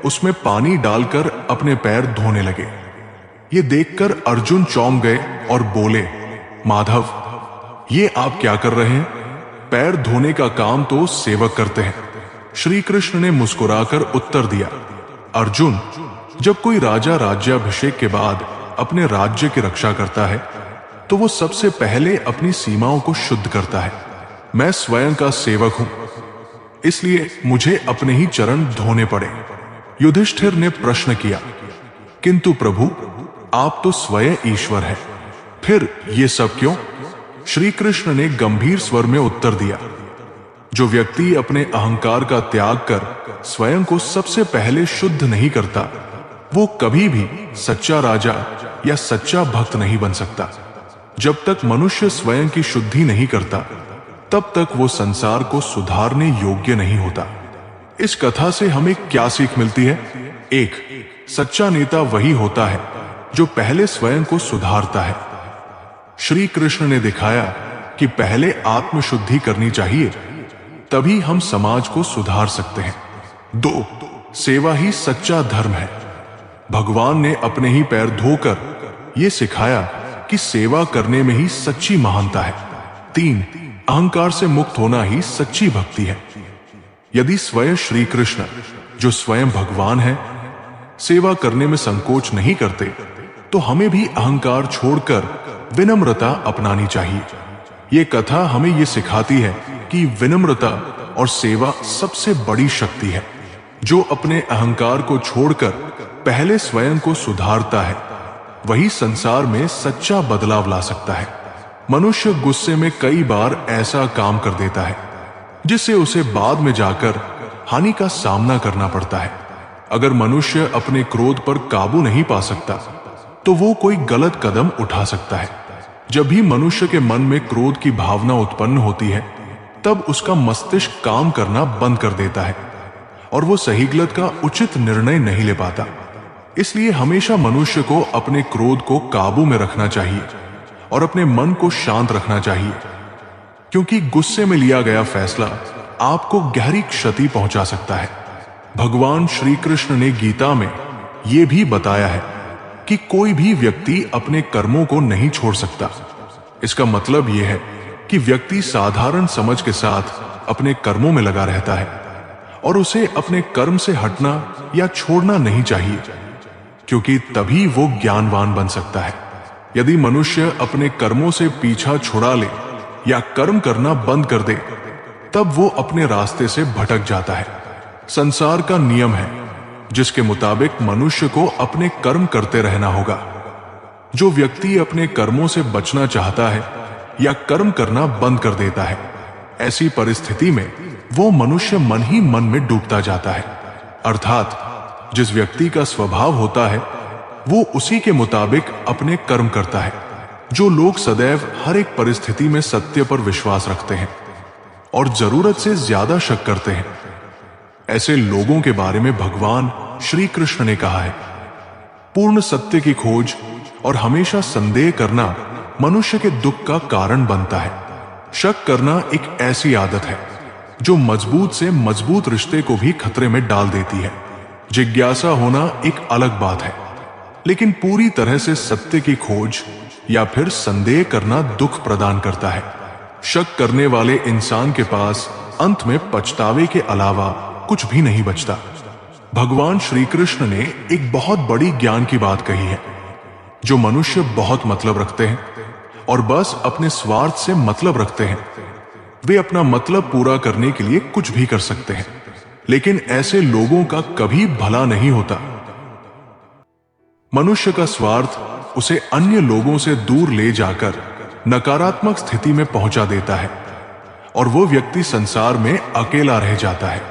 उसमें पानी डालकर अपने पैर धोने लगे। ये देखकर अर्जुन चौंक गए और बोले, माधव, ये आप क्या कर रहे हैं? पैर धोने का काम तो सेवक करते हैं। श्री कृष्ण ने मुस्कुराकर उत्तर दिया, अर्जुन, जब कोई राजा राज्याभिषेक के बाद अपने राज्य की रक्षा करता है तो वो सबसे पहले अपनी सीमाओं को शुद्ध करता है। मैं स्वयं का सेवक हूं, इसलिए मुझे अपने ही चरण धोने पड़े। युधिष्ठिर ने प्रश्न किया, किंतु प्रभु, आप तो स्वयं ईश्वर हैं, फिर ये सब क्यों? श्री कृष्ण ने गंभीर स्वर में उत्तर दिया, जो व्यक्ति अपने अहंकार का त्याग कर स्वयं को सबसे पहले शुद्ध नहीं करता, वो कभी भी सच्चा राजा या सच्चा भक्त नहीं बन सकता। जब तक मनुष्य स्वयं की शुद्धि नहीं करता, तब तक वो संसार को सुधारने योग्य नहीं होता। इस कथा से हमें क्या सीख मिलती है? एक, सच्चा नेता वही होता है जो पहले स्वयं को सुधारता है। श्री कृष्ण ने दिखाया कि पहले आत्मशुद्धि करनी चाहिए, तभी हम समाज को सुधार सकते हैं। दो, सेवा ही सच्चा धर्म है। भगवान ने अपने ही पैर धोकर यह सिखाया कि सेवा करने में ही सच्ची महानता है। तीन, अहंकार से मुक्त होना ही सच्ची भक्ति है। यदि स्वयं श्री कृष्ण, जो स्वयं भगवान है, सेवा करने में संकोच नहीं करते, तो हमें भी अहंकार छोड़कर विनम्रता अपनानी चाहिए। ये कथा हमें ये सिखाती है कि विनम्रता और सेवा सबसे बड़ी शक्ति है। जो अपने अहंकार को छोड़कर पहले स्वयं को सुधारता है, वही संसार में सच्चा बदलाव ला सकता है। मनुष्य गुस्से में कई बार ऐसा काम कर देता है जिससे उसे बाद में जाकर हानि का सामना करना पड़ता है। अगर मनुष्य अपने क्रोध पर काबू नहीं पा सकता, तो वो कोई गलत कदम उठा सकता है। जब भी मनुष्य के मन में क्रोध की भावना उत्पन्न होती है, तब उसका मस्तिष्क काम करना बंद कर देता है और वो सही गलत का उचित निर्णय नहीं ले पाता। इसलिए हमेशा मनुष्य को अपने क्रोध को काबू में रखना चाहिए और अपने मन को शांत रखना चाहिए, क्योंकि गुस्से में लिया गया फैसला आपको गहरी क्षति पहुंचा सकता है। भगवान श्री कृष्ण ने गीता में यह भी बताया है कि कोई भी व्यक्ति अपने कर्मों को नहीं छोड़ सकता। इसका मतलब यह है कि व्यक्ति साधारण समझ के साथ अपने कर्मों में लगा रहता है और उसे अपने कर्म से हटना या छोड़ना नहीं चाहिए, क्योंकि तभी वो ज्ञानवान बन सकता है। यदि मनुष्य अपने कर्मों से पीछा छुड़ा ले या कर्म करना बंद कर दे, तब वो अपने रास्ते से भटक जाता है। संसार का नियम है जिसके मुताबिक मनुष्य को अपने कर्म करते रहना होगा। जो व्यक्ति अपने कर्मों से बचना चाहता है या कर्म करना बंद कर देता है, ऐसी परिस्थिति में वो मनुष्य मन ही मन में डूबता जाता है। अर्थात जिस व्यक्ति का स्वभाव होता है, वो उसी के मुताबिक अपने कर्म करता है। जो लोग सदैव हर एक परिस्थिति में सत्य पर विश्वास रखते हैं और जरूरत से ज्यादा शक करते हैं, ऐसे लोगों के बारे में भगवान श्री कृष्ण ने कहा है, पूर्ण सत्य की खोज और हमेशा संदेह करना मनुष्य के दुख का कारण बनता है। शक करना एक ऐसी आदत है जो मजबूत से मजबूत रिश्ते को भी खतरे में डाल देती है। जिज्ञासा होना एक अलग बात है, लेकिन पूरी तरह से सत्य की खोज या फिर संदेह करना दुख प्रदान करता है। शक करने वाले इंसान के पास अंत में पछतावे के अलावा कुछ भी नहीं बचता। भगवान श्री कृष्ण ने एक बहुत बड़ी ज्ञान की बात कही है। जो मनुष्य बहुत मतलब रखते हैं और बस अपने स्वार्थ से मतलब रखते हैं, वे अपना मतलब पूरा करने के लिए कुछ भी कर सकते हैं, लेकिन ऐसे लोगों का कभी भला नहीं होता। मनुष्य का स्वार्थ उसे अन्य लोगों से दूर ले जाकर नकारात्मक स्थिति में पहुंचा देता है और वो व्यक्ति संसार में अकेला रह जाता है।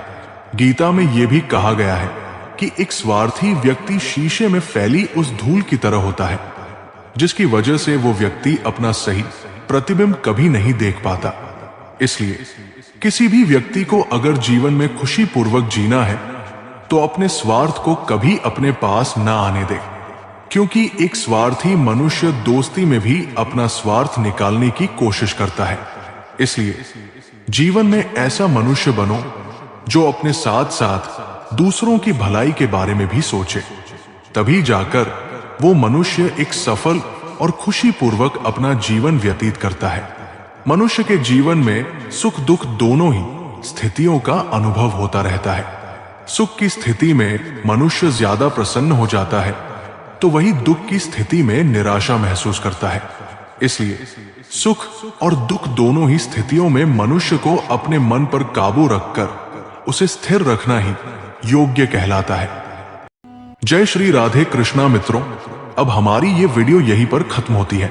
गीता में यह भी कहा गया है कि कि एक स्वार्थी व्यक्ति शीशे में फैली उस धूल की तरह होता है, जिसकी वजह से वो व्यक्ति अपना सही प्रतिबिंब कभी नहीं देख पाता। इसलिए किसी भी व्यक्ति को अगर जीवन में खुशी पूर्वक जीना है तो अपने स्वार्थ को कभी अपने पास ना आने दे, क्योंकि एक स्वार्थी मनुष्य दोस्ती में भी अपना स्वार्थ निकालने की कोशिश करता है। इसलिए जीवन में ऐसा मनुष्य बनो जो अपने साथ साथ दूसरों की भलाई के बारे में भी सोचे, तभी जाकर वो मनुष्य एक सफल और खुशीपूर्वक अपना जीवन व्यतीत करता है। मनुष्य के जीवन में सुख दुख दोनों ही स्थितियों का अनुभव होता रहता है। सुख की स्थिति में मनुष्य ज्यादा प्रसन्न हो जाता है तो वही दुख की स्थिति में निराशा महसूस करता है। इसलिए सुख और दुख दोनों ही स्थितियों में मनुष्य को अपने मन पर काबू रखकर उसे स्थिर रखना ही योग्य कहलाता है। जय श्री राधे कृष्णा मित्रों, अब हमारी ये वीडियो यहीं पर खत्म होती है।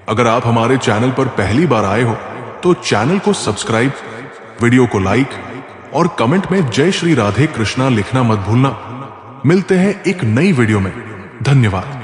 अगर आप हमारे चैनल पर पहली बार आए हो तो चैनल को सब्सक्राइब, वीडियो को लाइक और कमेंट में जय श्री राधे कृष्णा लिखना मत भूलना। मिलते हैं एक नई वीडियो में। धन्यवाद।